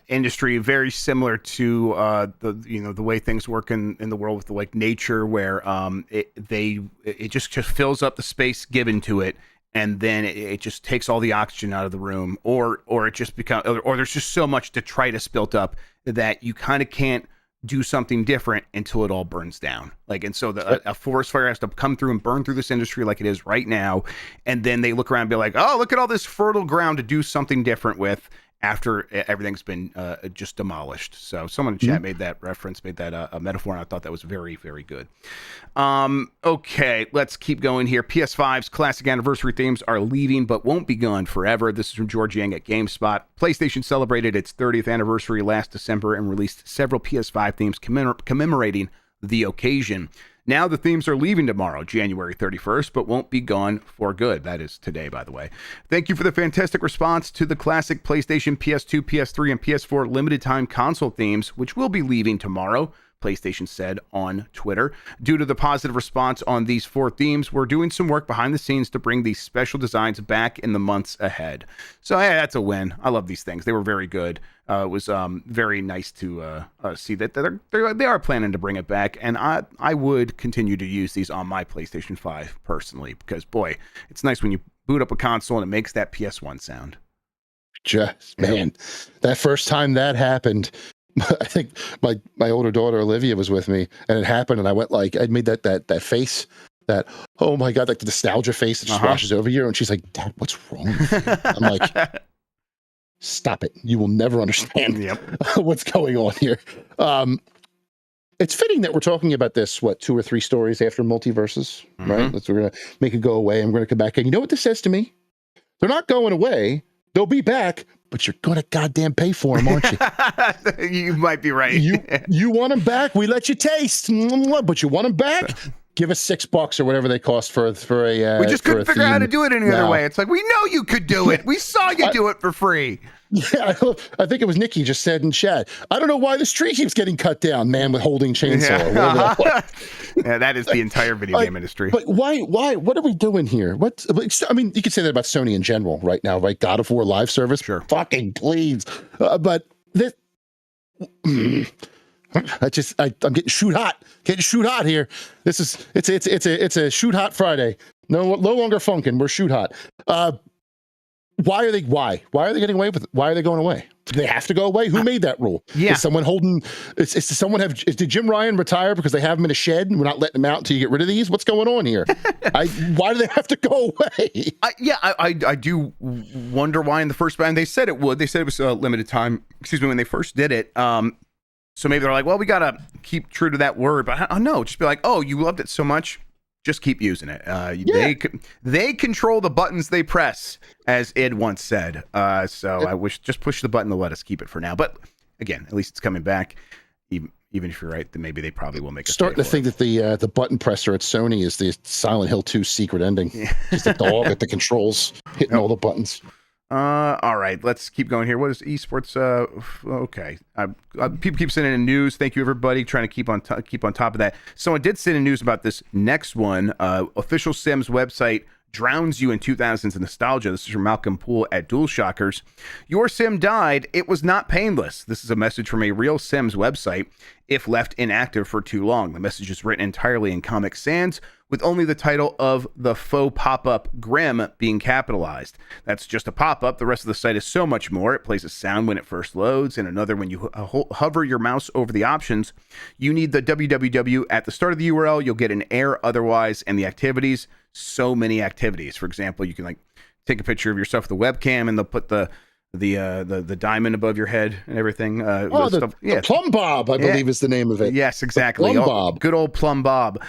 industry very similar to the way things work in the world with the like nature, where it just fills up the space given to it, and then it just takes all the oxygen out of the room, or it just becomes, or there's just so much detritus built up that you kind of can't do something different until it all burns down. Like, and so a forest fire has to come through and burn through this industry like it is right now, and then they look around and be like, oh, look at all this fertile ground to do something different with after everything's been just demolished. So someone in chat made that reference, made that a metaphor, and I thought that was very, very good. Okay, let's keep going here. PS5's classic anniversary themes are leaving, but won't be gone forever. This is from George Yang at GameSpot. PlayStation celebrated its 30th anniversary last December and released several PS5 themes commemorating the occasion. Now the themes are leaving tomorrow, January 31st, but won't be gone for good. That is today, by the way. Thank you for the fantastic response to the classic PlayStation, PS2, PS3, and PS4 limited time console themes, which will be leaving tomorrow, PlayStation said on Twitter. Due to the positive response on these 4 themes, we're doing some work behind the scenes to bring these special designs back in the months ahead. So, hey, that's a win. I love these things. They were very good. It was very nice to see that they are planning to bring it back, and I would continue to use these on my PlayStation 5 personally, because, boy, it's nice when you boot up a console and it makes that PS1 sound. Just, man, that first time that happened, I think my older daughter Olivia was with me, and it happened, and I went like, I made that face, that, oh my God, like the nostalgia face that just washes over you, and she's like, Dad, what's wrong with you? I'm like, stop it. You will never understand what's going on here. It's fitting that we're talking about this, 2 or 3 stories after MultiVersus, right? We're going to make it go away. I'm going to come back. And you know what this says to me? They're not going away. They'll be back, but you're going to goddamn pay for them, aren't you? You might be right. You want them back? We let you taste. But you want them back? Give us $6 or whatever they cost for a. We just couldn't figure out how to do it any other way. It's like, we know you could do it. We saw you do it for free. Yeah, I think it was Nikki just said in chat, I don't know why this tree keeps getting cut down, man with holding chainsaw. Yeah, that is the entire video game industry. But why? What are we doing here? I mean, you could say that about Sony in general right now, right? God of War live service? Sure. Fucking please. But this... I'm getting shoot hot here. It's a shoot hot Friday. No longer funkin'. We're shoot hot. Why are they getting away with it? Why are they going away? Do they have to go away? Who made that rule? Yeah. Is someone holding, did Jim Ryan retire because they have him in a shed and we're not letting him out until you get rid of these? What's going on here? Why do they have to go away? I do wonder why in the first band they said it would. They said it was a limited time, when they first did it. So maybe they're like, well, we got to keep true to that word. But I don't know. Just be like, oh, you loved it so much. Just keep using it. They control the buttons they press, as Id once said. So I wish just push the button to let us keep it for now. But again, at least it's coming back. even if you're right, then maybe they probably will make us Starting pay to for think that the button presser at Sony is the Silent Hill 2 secret ending. it. Just a dog at the controls hitting all the buttons. All right, let's keep going here. What is esports? Okay. People keep sending in news. Thank you, everybody, trying to keep on top of that. Someone did send in news about this next one. Official Sims website drowns you in 2000s nostalgia. This is from Malcolm Poole at DualShockers. Your sim died. It was not painless. This is a message from a real Sims website if left inactive for too long. The message is written entirely in Comic Sans, with only the title of the faux pop-up Grim being capitalized. That's just a pop-up. The rest of the site is so much more. It plays a sound when it first loads, and another when you hover your mouse over the options. You need the www at the start of the URL. You'll get an error otherwise, and the activities, so many activities. For example, you can like take a picture of yourself with the webcam, and they'll put the diamond above your head and everything. The Plumb Bob, I believe is the name of it. Yes, exactly. Plumb Bob. Good old Plumb Bob.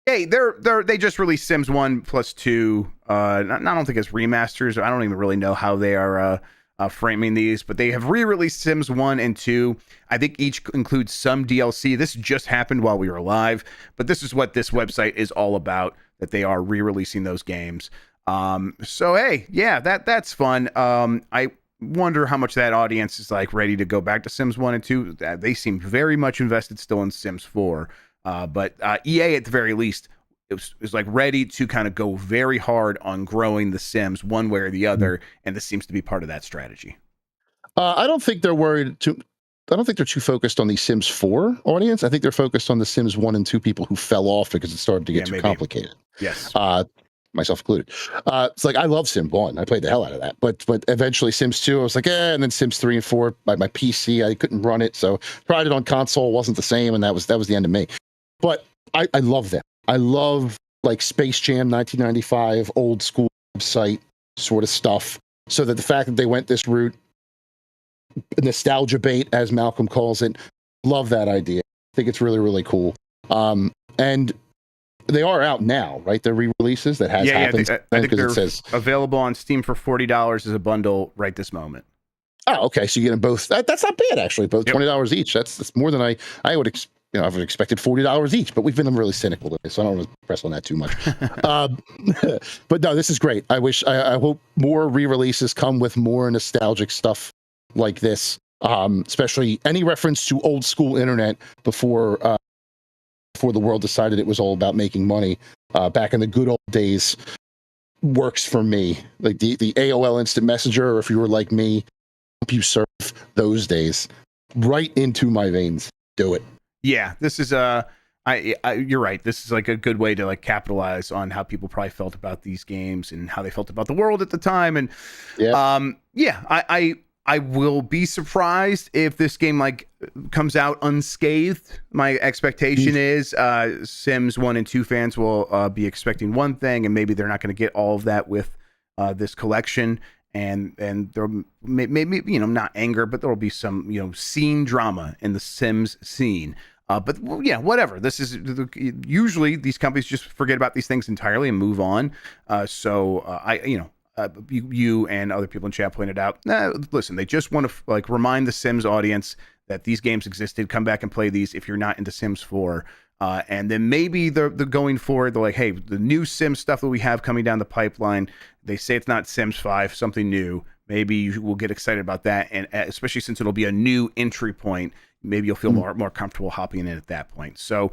Hey, they just released Sims 1 plus 2. I don't think it's remasters. I don't even really know how they are framing these, but they have re-released Sims 1 and 2. I think each includes some DLC. This just happened while we were live, but this is what this website is all about, that they are re-releasing those games. So hey, yeah, that's fun. I wonder how much that audience is like ready to go back to Sims 1 and 2. They seem very much invested still in Sims 4. But EA, at the very least, is like ready to kind of go very hard on growing the Sims one way or the other, and this seems to be part of that strategy. I don't think they're worried too. I don't think they're too focused on the Sims 4 audience. I think they're focused on the Sims 1 and 2 people who fell off because it started to get too complicated. Yes. Myself included. It's like, I love Sim 1. I played the hell out of that. But eventually Sims 2, I was like, and then Sims 3 and 4, my PC, I couldn't run it. So tried it on console, wasn't the same, and that was the end of me. But I love them. I love like Space Jam 1995, old school website sort of stuff. So that the fact that they went this route, nostalgia bait, as Malcolm calls it, love that idea. I think it's really, really cool. And they are out now, right? They're re-releases that has happened. I think they're available on Steam for $40 as a bundle right this moment. Oh, okay. So you get them both. That's not bad, actually. Both $20 each. That's more than I would expect. I would have expected $40 each, but we've been really cynical today, so I don't want to press on that too much. But no, this is great. I hope more re-releases come with more nostalgic stuff like this, especially any reference to old school internet before the world decided it was all about making money. Back in the good old days, works for me. Like the AOL Instant Messenger, or if you were like me, CompuServe, those days, right into my veins. Do it. Yeah, this is you're right. This is like a good way to like capitalize on how people probably felt about these games and how they felt about the world at the time. And I will be surprised if this game like comes out unscathed. My expectation is Sims 1 and 2 fans will be expecting one thing, and maybe they're not going to get all of that with this collection. And there maybe not anger, but there will be some scene drama in the Sims scene. But yeah, whatever. This is usually these companies just forget about these things entirely and move on. You and other people in chat pointed out, listen, they just want to like remind the Sims audience that these games existed. Come back and play these if you're not into Sims 4. And then maybe they're going forward. They're like, hey, the new Sims stuff that we have coming down the pipeline, they say it's not Sims 5, something new. Maybe you will get excited about that. And especially since it'll be a new entry point, maybe you'll feel more comfortable hopping in at that point. So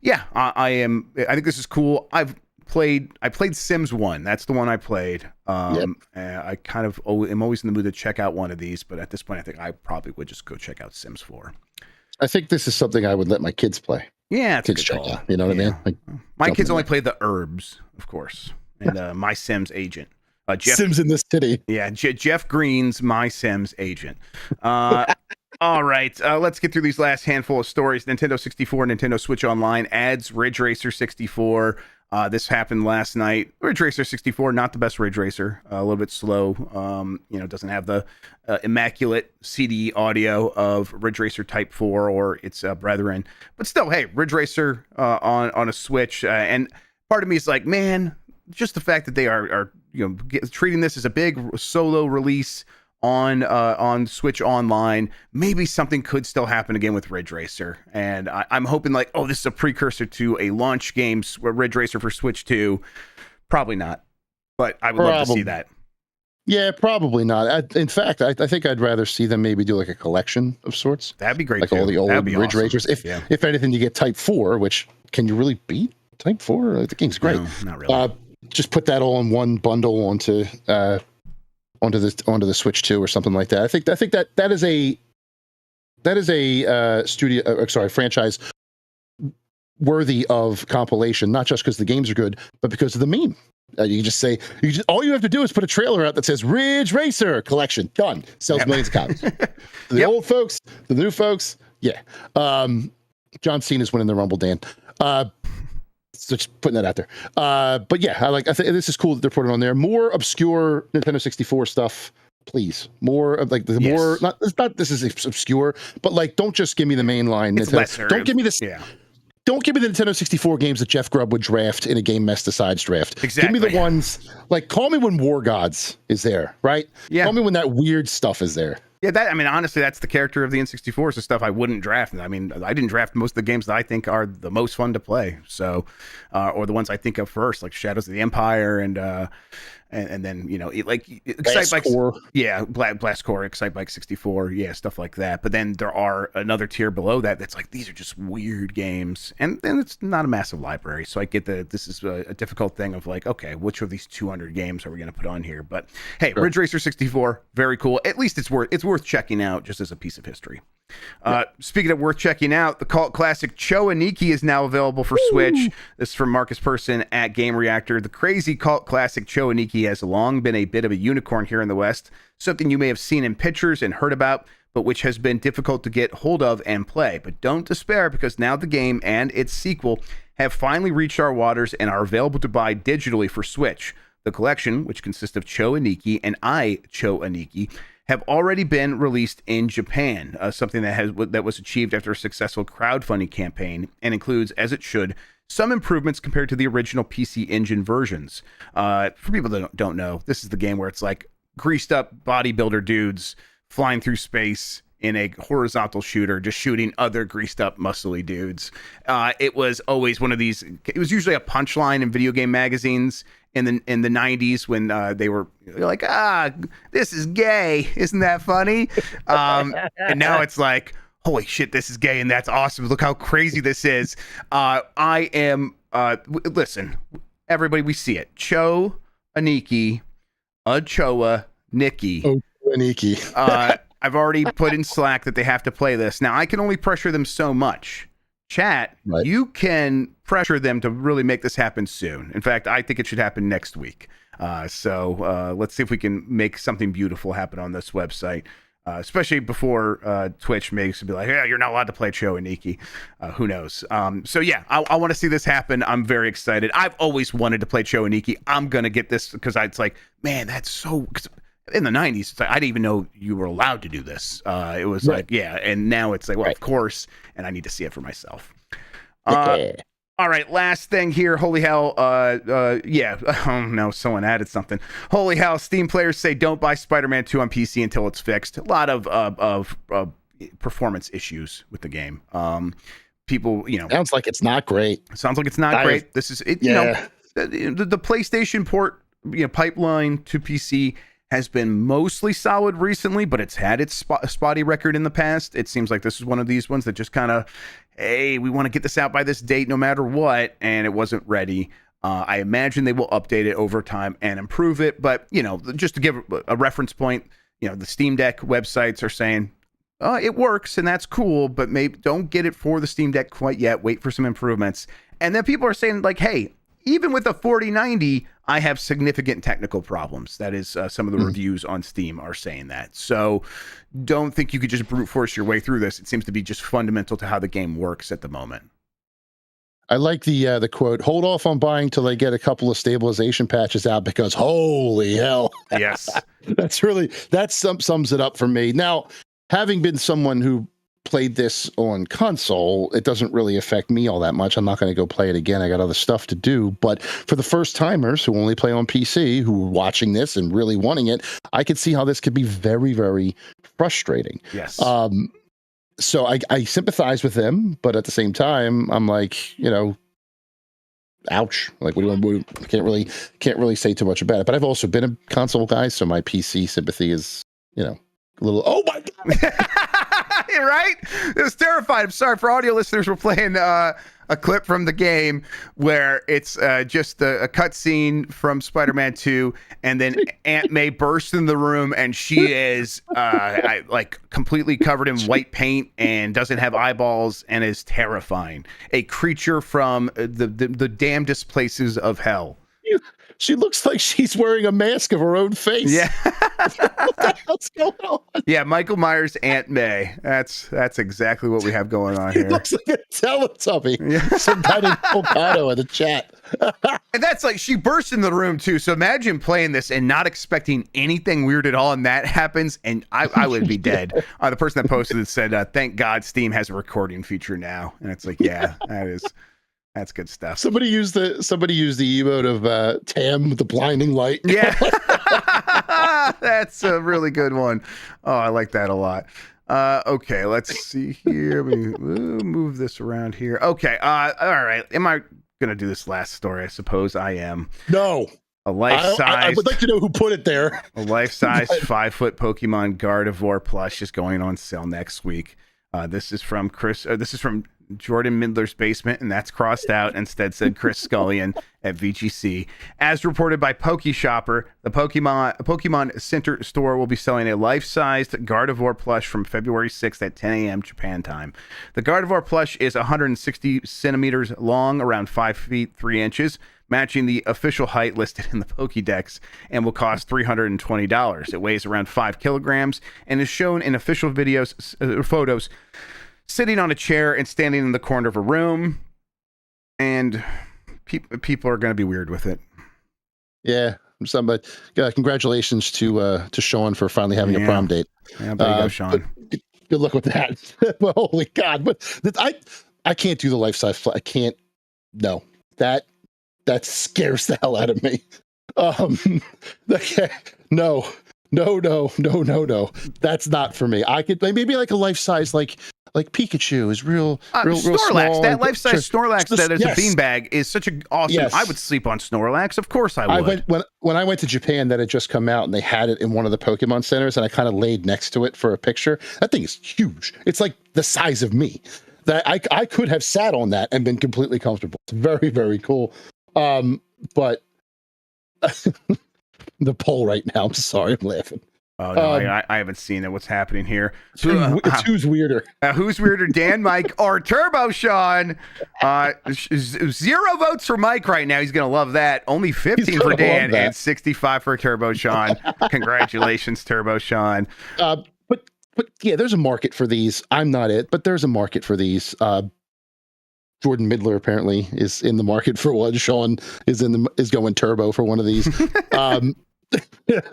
yeah, I think this is cool. I played Sims 1. That's the one I played. I kind of am always in the mood to check out one of these, but at this point, I think I probably would just go check out Sims 4. I think this is something I would let my kids play. Yeah, it's kids check out. You know what I mean? Like, my kids only play the Herbs, of course, and My Sims Agent. Jeff, Sims in this city. Yeah, Jeff Green's My Sims Agent. All right, let's get through these last handful of stories. Nintendo 64, Nintendo Switch Online adds Ridge Racer 64. This happened last night. Ridge Racer 64, not the best Ridge Racer. A little bit slow. Doesn't have the immaculate CD audio of Ridge Racer Type 4 or its brethren. But still, hey, Ridge Racer on a Switch. And part of me is like, man, just the fact that they are treating this as a big solo release on Switch Online, maybe something could still happen again with Ridge Racer. And I'm hoping like, oh, this is a precursor to a launch game, Ridge Racer for Switch 2. Probably not, but I would love to see that. Yeah, probably not. In fact, I think I'd rather see them maybe do like a collection of sorts. That'd be great. Like too. all the old Ridge awesome. Racers. If anything, you get Type 4, which can you really beat Type 4? The game's great. No, not really. Just put that all in one bundle onto the Switch 2 or something like that. I think that is a franchise worthy of compilation, not just because the games are good, but because of the meme. All you have to do is put a trailer out that says Ridge Racer Collection. Done. Sells millions of copies. The old folks, the new folks. Yeah. John Cena's winning the Rumble, Dan. So just putting that out there. But yeah, I think this is cool that they're putting on there. More obscure Nintendo 64 stuff, please. More of like this is obscure, but like don't just give me the mainline It's Nintendo. lesser. Don't give me this. Yeah. Don't give me the Nintendo 64 games that Jeff Grubb would draft in a Game Mess Decides draft. Exactly. Give me the ones like call me when War Gods is there, right? Yeah. Call me when that weird stuff is there. Yeah, honestly, that's the character of the N64. It's the stuff I wouldn't draft. I mean, I didn't draft most of the games that I think are the most fun to play. So, or the ones I think of first, like Shadows of the Empire and then like Excite Bike, Blast Core, Excite Bike 64, stuff like that. But then there are another tier below that's like these are just weird games, and it's not a massive library. So I get that this is a difficult thing of like, okay, which of these 200 games are we going to put on here? But hey, sure. Ridge Racer 64, very cool. At least it's worth checking out just as a piece of history. Speaking of worth checking out, the cult classic Cho Aniki is now available for Switch. This is from Marcus Persson at Game Reactor. The crazy cult classic Cho Aniki has long been a bit of a unicorn here in the West, something you may have seen in pictures and heard about, but which has been difficult to get hold of and play. But don't despair, because now the game and its sequel have finally reached our waters and are available to buy digitally for Switch. The collection, which consists of Cho Aniki and Cho Aniki, have already been released in Japan, something that was achieved after a successful crowdfunding campaign, and includes, as it should, some improvements compared to the original PC Engine versions. For people that don't know, this is the game where it's like greased up bodybuilder dudes flying through space in a horizontal shooter, just shooting other greased up muscly dudes. It was always one of these. It was usually a punchline in video game magazines in the 90s when they were like, this is gay, isn't that funny? And now it's like, holy shit, this is gay and that's awesome, look how crazy this is. Listen, everybody, we see it. Cho Aniki, Choa Nikki. Aniki. I've already put in Slack that they have to play this. Now I can only pressure them so much. Chat, right. You can pressure them to really make this happen soon. In fact, I think it should happen next week. So let's see if we can make something beautiful happen on this website, especially before Twitch makes it be like, yeah, you're not allowed to play Cho Aniki. Who knows? So yeah, I want to see this happen. I'm very excited. I've always wanted to play Cho Aniki. I'm going to get this because it's like, man, that's so... In the 90s, it's like, I didn't even know you were allowed to do this. It was right. Like, yeah. And now it's like, well, right. Of course. And I need to see it for myself. All right. Last thing here. Holy hell. Yeah. Oh, no. Someone added something. Holy hell. Steam players say don't buy Spider-Man 2 on PC until it's fixed. A lot of performance issues with the game. People, Sounds like it's not great. Sounds like it's not great. This is it. Yeah. The PlayStation port, pipeline to PC has been mostly solid recently, but it's had its spotty record in the past. It seems like this is one of these ones that just kind of, hey, we want to get this out by this date no matter what, and it wasn't ready. I imagine they will update it over time and improve it, but, just to give a reference point, the Steam Deck websites are saying, it works, and that's cool, but maybe don't get it for the Steam Deck quite yet. Wait for some improvements. And then people are saying, like, hey, even with a 4090, I have significant technical problems. That is, some of the reviews on Steam are saying that. So don't think you could just brute force your way through this. It seems to be just fundamental to how the game works at the moment. I like the quote, hold off on buying till they get a couple of stabilization patches out because holy hell. Yes. That sums it up for me. Now, having been someone who played this on console, it doesn't really affect me all that much. I'm not going to go play it again. I got other stuff to do. But for the first timers who only play on PC, who are watching this and really wanting it, I could see how this could be very, very frustrating. Yes. So I sympathize with them, but at the same time, I'm like, ouch. Like, we can't really say too much about it. But I've also been a console guy, so my PC sympathy is, a little, oh my God. Right? It was terrifying. I'm sorry for audio listeners. We're playing a clip from the game where it's just a cutscene from Spider-Man 2, and then Aunt May bursts in the room, and she is like completely covered in white paint and doesn't have eyeballs and is terrifying. A creature from the damnedest places of hell. She looks like she's wearing a mask of her own face. Yeah. What the hell's going on? Yeah, Michael Myers' Aunt May. That's exactly what we have going on here. He looks like a Teletubby. Yeah. Some guy named Pocado in the chat. And that's like, she bursts into the room too. So imagine playing this and not expecting anything weird at all, and that happens, and I would be dead. The person that posted it said, "Thank God Steam has a recording feature now." And it's like, yeah, that's good stuff. Somebody used the emote of Tam with the blinding light. Yeah. That's a really good one. Oh, I like that a lot. Okay, let's see here. We'll move this around here. Okay. All right. Am I going to do this last story? I suppose I am. No. A life-size. I would like to know who put it there. A life-size 5-foot Pokemon Gardevoir plush is going on sale next week. This is from Chris. This is from Jordan Midler's basement, and that's crossed out. Instead said Chris Scullion at VGC. As reported by PokeShopper, the Pokemon Center store will be selling a life-sized Gardevoir plush from February 6th at 10 a.m. Japan time. The Gardevoir plush is 160 centimeters long, around 5 feet 3 inches, matching the official height listed in the Pokédex, and will cost $320. It weighs around 5 kilograms and is shown in official videos, photos, sitting on a chair and standing in the corner of a room, and people are going to be weird with it. Yeah, somebody. Congratulations to Sean for finally having a prom date. Yeah, there you go, Sean. Good luck with that. Well, holy God! But I can't do the life size. I can't. No, that scares the hell out of me. No. That's not for me. I could maybe like a life size like Pikachu is real Snorlax. Small. That life-size Snorlax that is yes. a beanbag is such an awesome. Yes. I would sleep on Snorlax. Of course I would. When I went to Japan, that had just come out, and they had it in one of the Pokemon centers, and I kind of laid next to it for a picture. That thing is huge. It's like the size of me. That I could have sat on that and been completely comfortable. It's very, very cool. But the poll right now. I'm sorry, I'm laughing. Oh, no, I haven't seen it. What's happening here? Who's weirder? Who's weirder, Dan, Mike, or Turbo Sean? 0 votes for Mike right now. He's going to love that. Only 15 for Dan and 65 for Turbo Sean. Congratulations, Turbo Sean. But yeah, there's a market for these. I'm not it, but there's a market for these. Jordan Midler apparently is in the market for one. Sean is going turbo for one of these.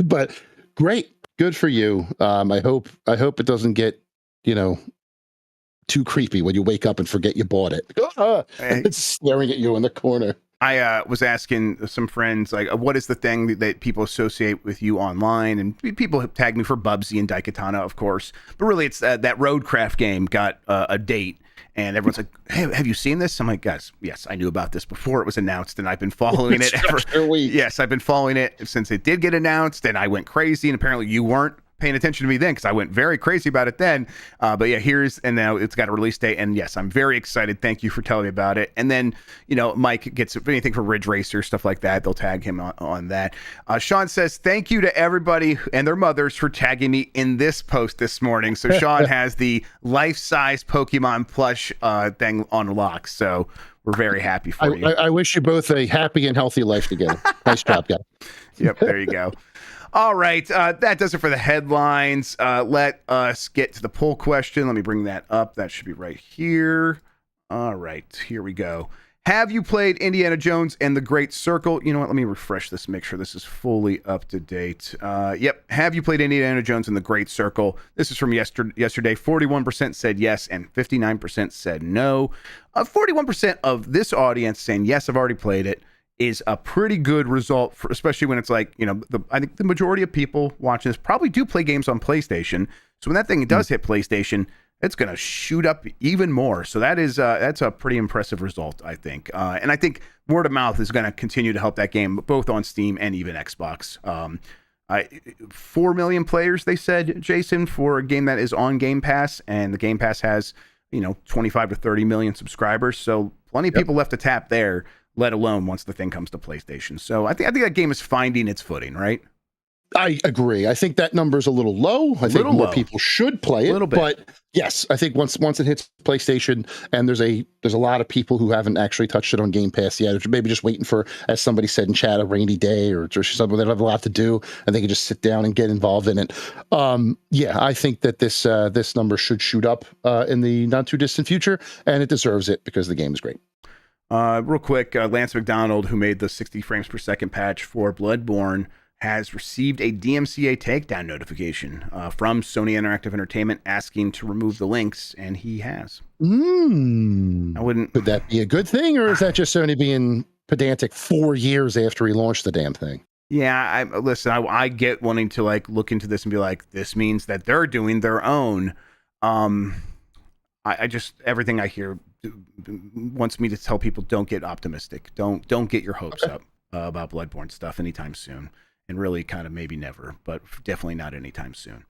But great. Good for you. I hope it doesn't get, too creepy when you wake up and forget you bought it. It's staring at you in the corner. I was asking some friends, like, what is the thing that people associate with you online? And people have tagged me for Bubsy and Daikatana, of course. But really, it's that Roadcraft game got a date. And everyone's like, "Hey, have you seen this?" I'm like, "Guys, yes, I knew about this before it was announced, and I've been following it Yes, I've been following it since it did get announced, and I went crazy. And apparently, you weren't paying attention to me then, because I went very crazy about it then. But yeah, and now it's got a release date, and yes, I'm very excited. Thank you for telling me about it. And then, Mike gets anything for Ridge Racer, stuff like that. They'll tag him on that. Sean says, "Thank you to everybody and their mothers for tagging me in this post this morning." So Sean has the life-size Pokemon plush thing on lock. So we're very happy for you. I wish you both a happy and healthy life together. Nice job, guys. Yep, there you go. All right, that does it for the headlines. Let us get to the poll question. Let me bring that up. That should be right here. All right, here we go. Have you played Indiana Jones and the Great Circle? You know what? Let me refresh this, make sure this is fully up to date. Yep. Have you played Indiana Jones and the Great Circle? This is from yesterday. 41% said yes and 59% said no. 41% of this audience saying yes, I've already played it is a pretty good result, for, especially when it's like, I think the majority of people watching this probably do play games on PlayStation. So when that thing does hit PlayStation, it's going to shoot up even more. So that's a pretty impressive result, I think. And I think word of mouth is going to continue to help that game, both on Steam and even Xbox. 4 million players, they said, Jason, for a game that is on Game Pass, and the Game Pass has, 25 to 30 million subscribers. So plenty of people left to tap there, let alone once the thing comes to PlayStation. So I think that game is finding its footing, right? I agree. I think that number is a little low. I think more people should play it. But yes, I think once it hits PlayStation, and there's a lot of people who haven't actually touched it on Game Pass yet, or maybe just waiting for, as somebody said in chat, a rainy day or something that have a lot to do, and they can just sit down and get involved in it. I think that this number should shoot up in the not too distant future, and it deserves it because the game is great. Real quick, Lance McDonald, who made the 60 frames per second patch for Bloodborne, has received a DMCA takedown notification from Sony Interactive Entertainment asking to remove the links, and he has. I wouldn't. Could that be a good thing, or is that just Sony being pedantic 4 years after he launched the damn thing? Yeah, I get wanting to look into this and be like, this means that they're doing their own. I just, everything I hear wants me to tell people, don't get optimistic. Don't get your hopes up about Bloodborne stuff anytime soon. And really kind of maybe never, but definitely not anytime soon.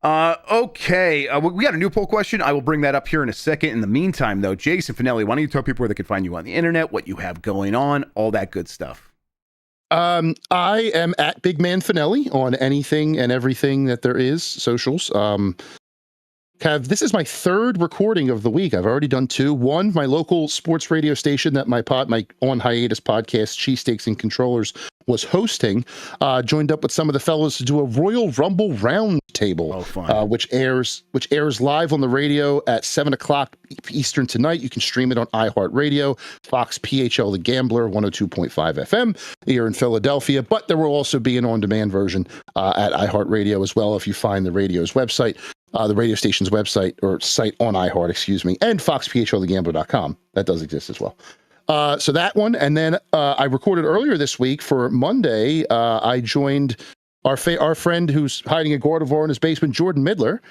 Okay. We got a new poll question. I will bring that up here in a second. In the meantime, though, Jason Fanelli, why don't you tell people where they can find you on the internet, what you have going on, all that good stuff? I am at Big Man Fanelli on anything and everything that there is, socials. This is my third recording of the week. I've already done 2. One, my local sports radio station that my on hiatus podcast, Cheesesteaks and Controllers, was hosting. Joined up with some of the fellows to do a Royal Rumble roundtable, which airs live on the radio at 7:00 Eastern tonight. You can stream it on iHeartRadio, Fox PHL The Gambler, 102.5 FM here in Philadelphia. But there will also be an on-demand version at iHeartRadio as well if you find the radio's website. The radio station's website or site on iHeart, and foxphlthegambler.com. That does exist as well. So that one. And then I recorded earlier this week for Monday. I joined our friend who's hiding a Gardevoir in his basement, Jordan Midler,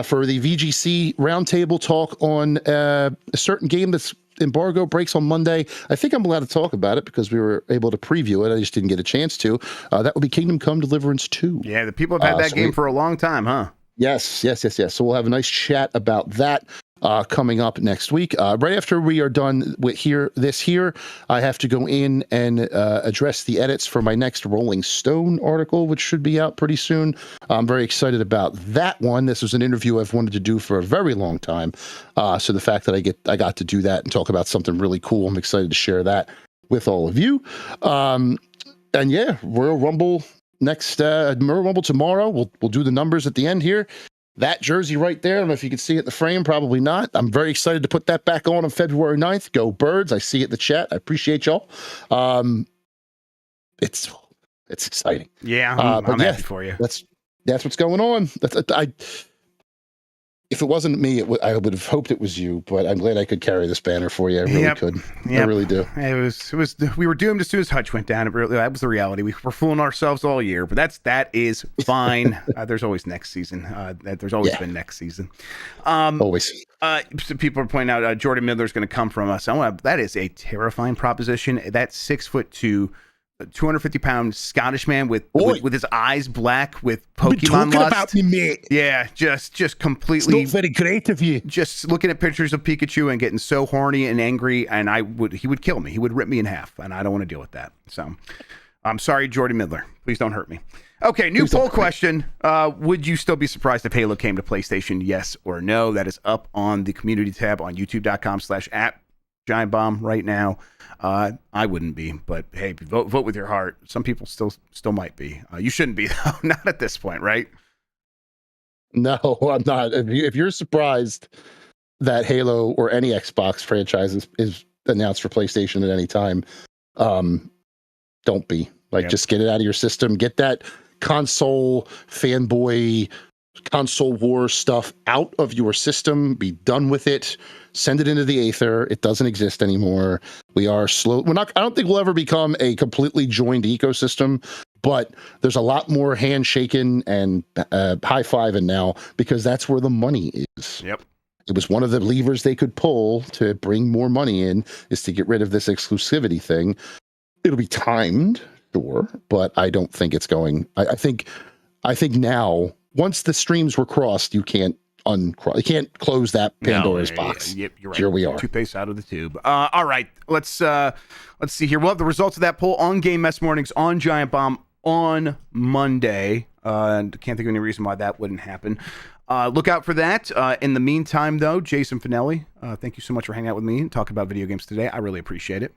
for the VGC roundtable talk on a certain game that's embargo breaks on Monday. I think I'm allowed to talk about it because we were able to preview it. I just didn't get a chance to. That will be Kingdom Come Deliverance 2. Yeah, the people have had that game for a long time, huh? Yes. So we'll have a nice chat about that coming up next week. Right after we are done with this, I have to go in and address the edits for my next Rolling Stone article, which should be out pretty soon. I'm very excited about that one. This was an interview I've wanted to do for a very long time. So the fact that I got to do that and talk about something really cool, I'm excited to share that with all of you. And yeah, Royal Rumble next Royal Rumble tomorrow. We'll do the numbers at the end here. That jersey right there, I don't know if you can see it in the frame, probably not. I'm very excited to put that back on February 9th. Go Birds. I see it in the chat. I appreciate y'all. It's exciting. Yeah, I'm happy for you. That's what's going on. If it wasn't me, I would have hoped it was you, but I'm glad I could carry this banner for you. I really could. I really do. It was. We were doomed as soon as Hutch went down. That was the reality. We were fooling ourselves all year, but that is fine. There's always next season. There's always been next season. Always. So people are pointing out Jordan Midler is going to come from us. That is a terrifying proposition. That 6'2", 250-pound Scottish man with his eyes black with Pokemon lust. About me, mate. Yeah, just completely. It's not very great of you. Just looking at pictures of Pikachu and getting so horny and angry, and he would kill me. He would rip me in half, and I don't want to deal with that. So, I'm sorry, Jordan Midler. Please don't hurt me. Okay, new poll question. Would you still be surprised if Halo came to PlayStation? Yes or no? That is up on the community tab on youtube.com/@giantbomb right now. I wouldn't be, but hey, vote with your heart. Some people still might be. You shouldn't be though. Not at this point, right? No, I'm not. If you're surprised that Halo or any Xbox franchise is announced for PlayStation at any time. Don't be like, just get it out of your system. Get that console fanboy, console war stuff out of your system. Be done with it. Send it into the aether. It doesn't exist anymore. We are slow. We're not. I don't think we'll ever become a completely joined ecosystem, but there's a lot more handshaking and high fiving now, because that's where the money is. Yep. It was one of the levers they could pull to bring more money in, is to get rid of this exclusivity thing. It'll be timed, sure, but I don't think it's going. I think now, once the streams were crossed, you can't close that Pandora's box. Yep, you're right. Here we are. Toothpaste out of the tube. All right, let's see here. We'll have the results of that poll on Game Mess Mornings on Giant Bomb on Monday. Can't think of any reason why that wouldn't happen. Look out for that. In the meantime, though, Jason Fanelli, thank you so much for hanging out with me and talking about video games today. I really appreciate it.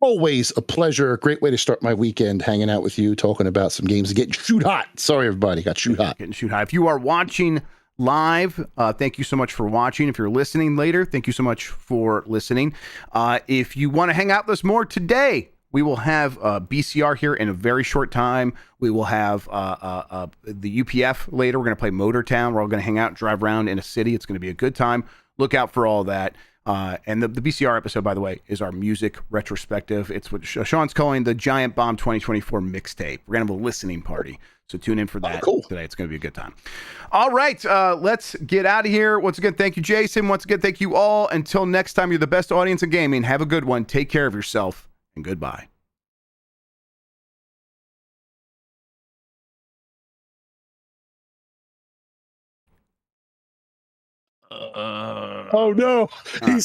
Always a pleasure. Great way to start my weekend, hanging out with you, talking about some games and getting shoot hot. Sorry, everybody, got shoot hot. Getting shoot hot. If you are watching live, thank you so much for watching. If you're listening later, thank you so much for listening. If you want to hang out with us more today, we will have BCR here in a very short time. We will have the UPF later. We're going to play Motor Town. We're all going to hang out and drive around in a city. It's going to be a good time. Look out for all that. And the BCR episode, by the way, is our music retrospective. It's what Sean's calling the Giant Bomb 2024 mixtape. We're going to have a listening party. So tune in for that today. It's going to be a good time. All right. Let's get out of here. Once again, thank you, Jason. Once again, thank you all. Until next time, you're the best audience in gaming. Have a good one. Take care of yourself, and goodbye. Oh, no. He's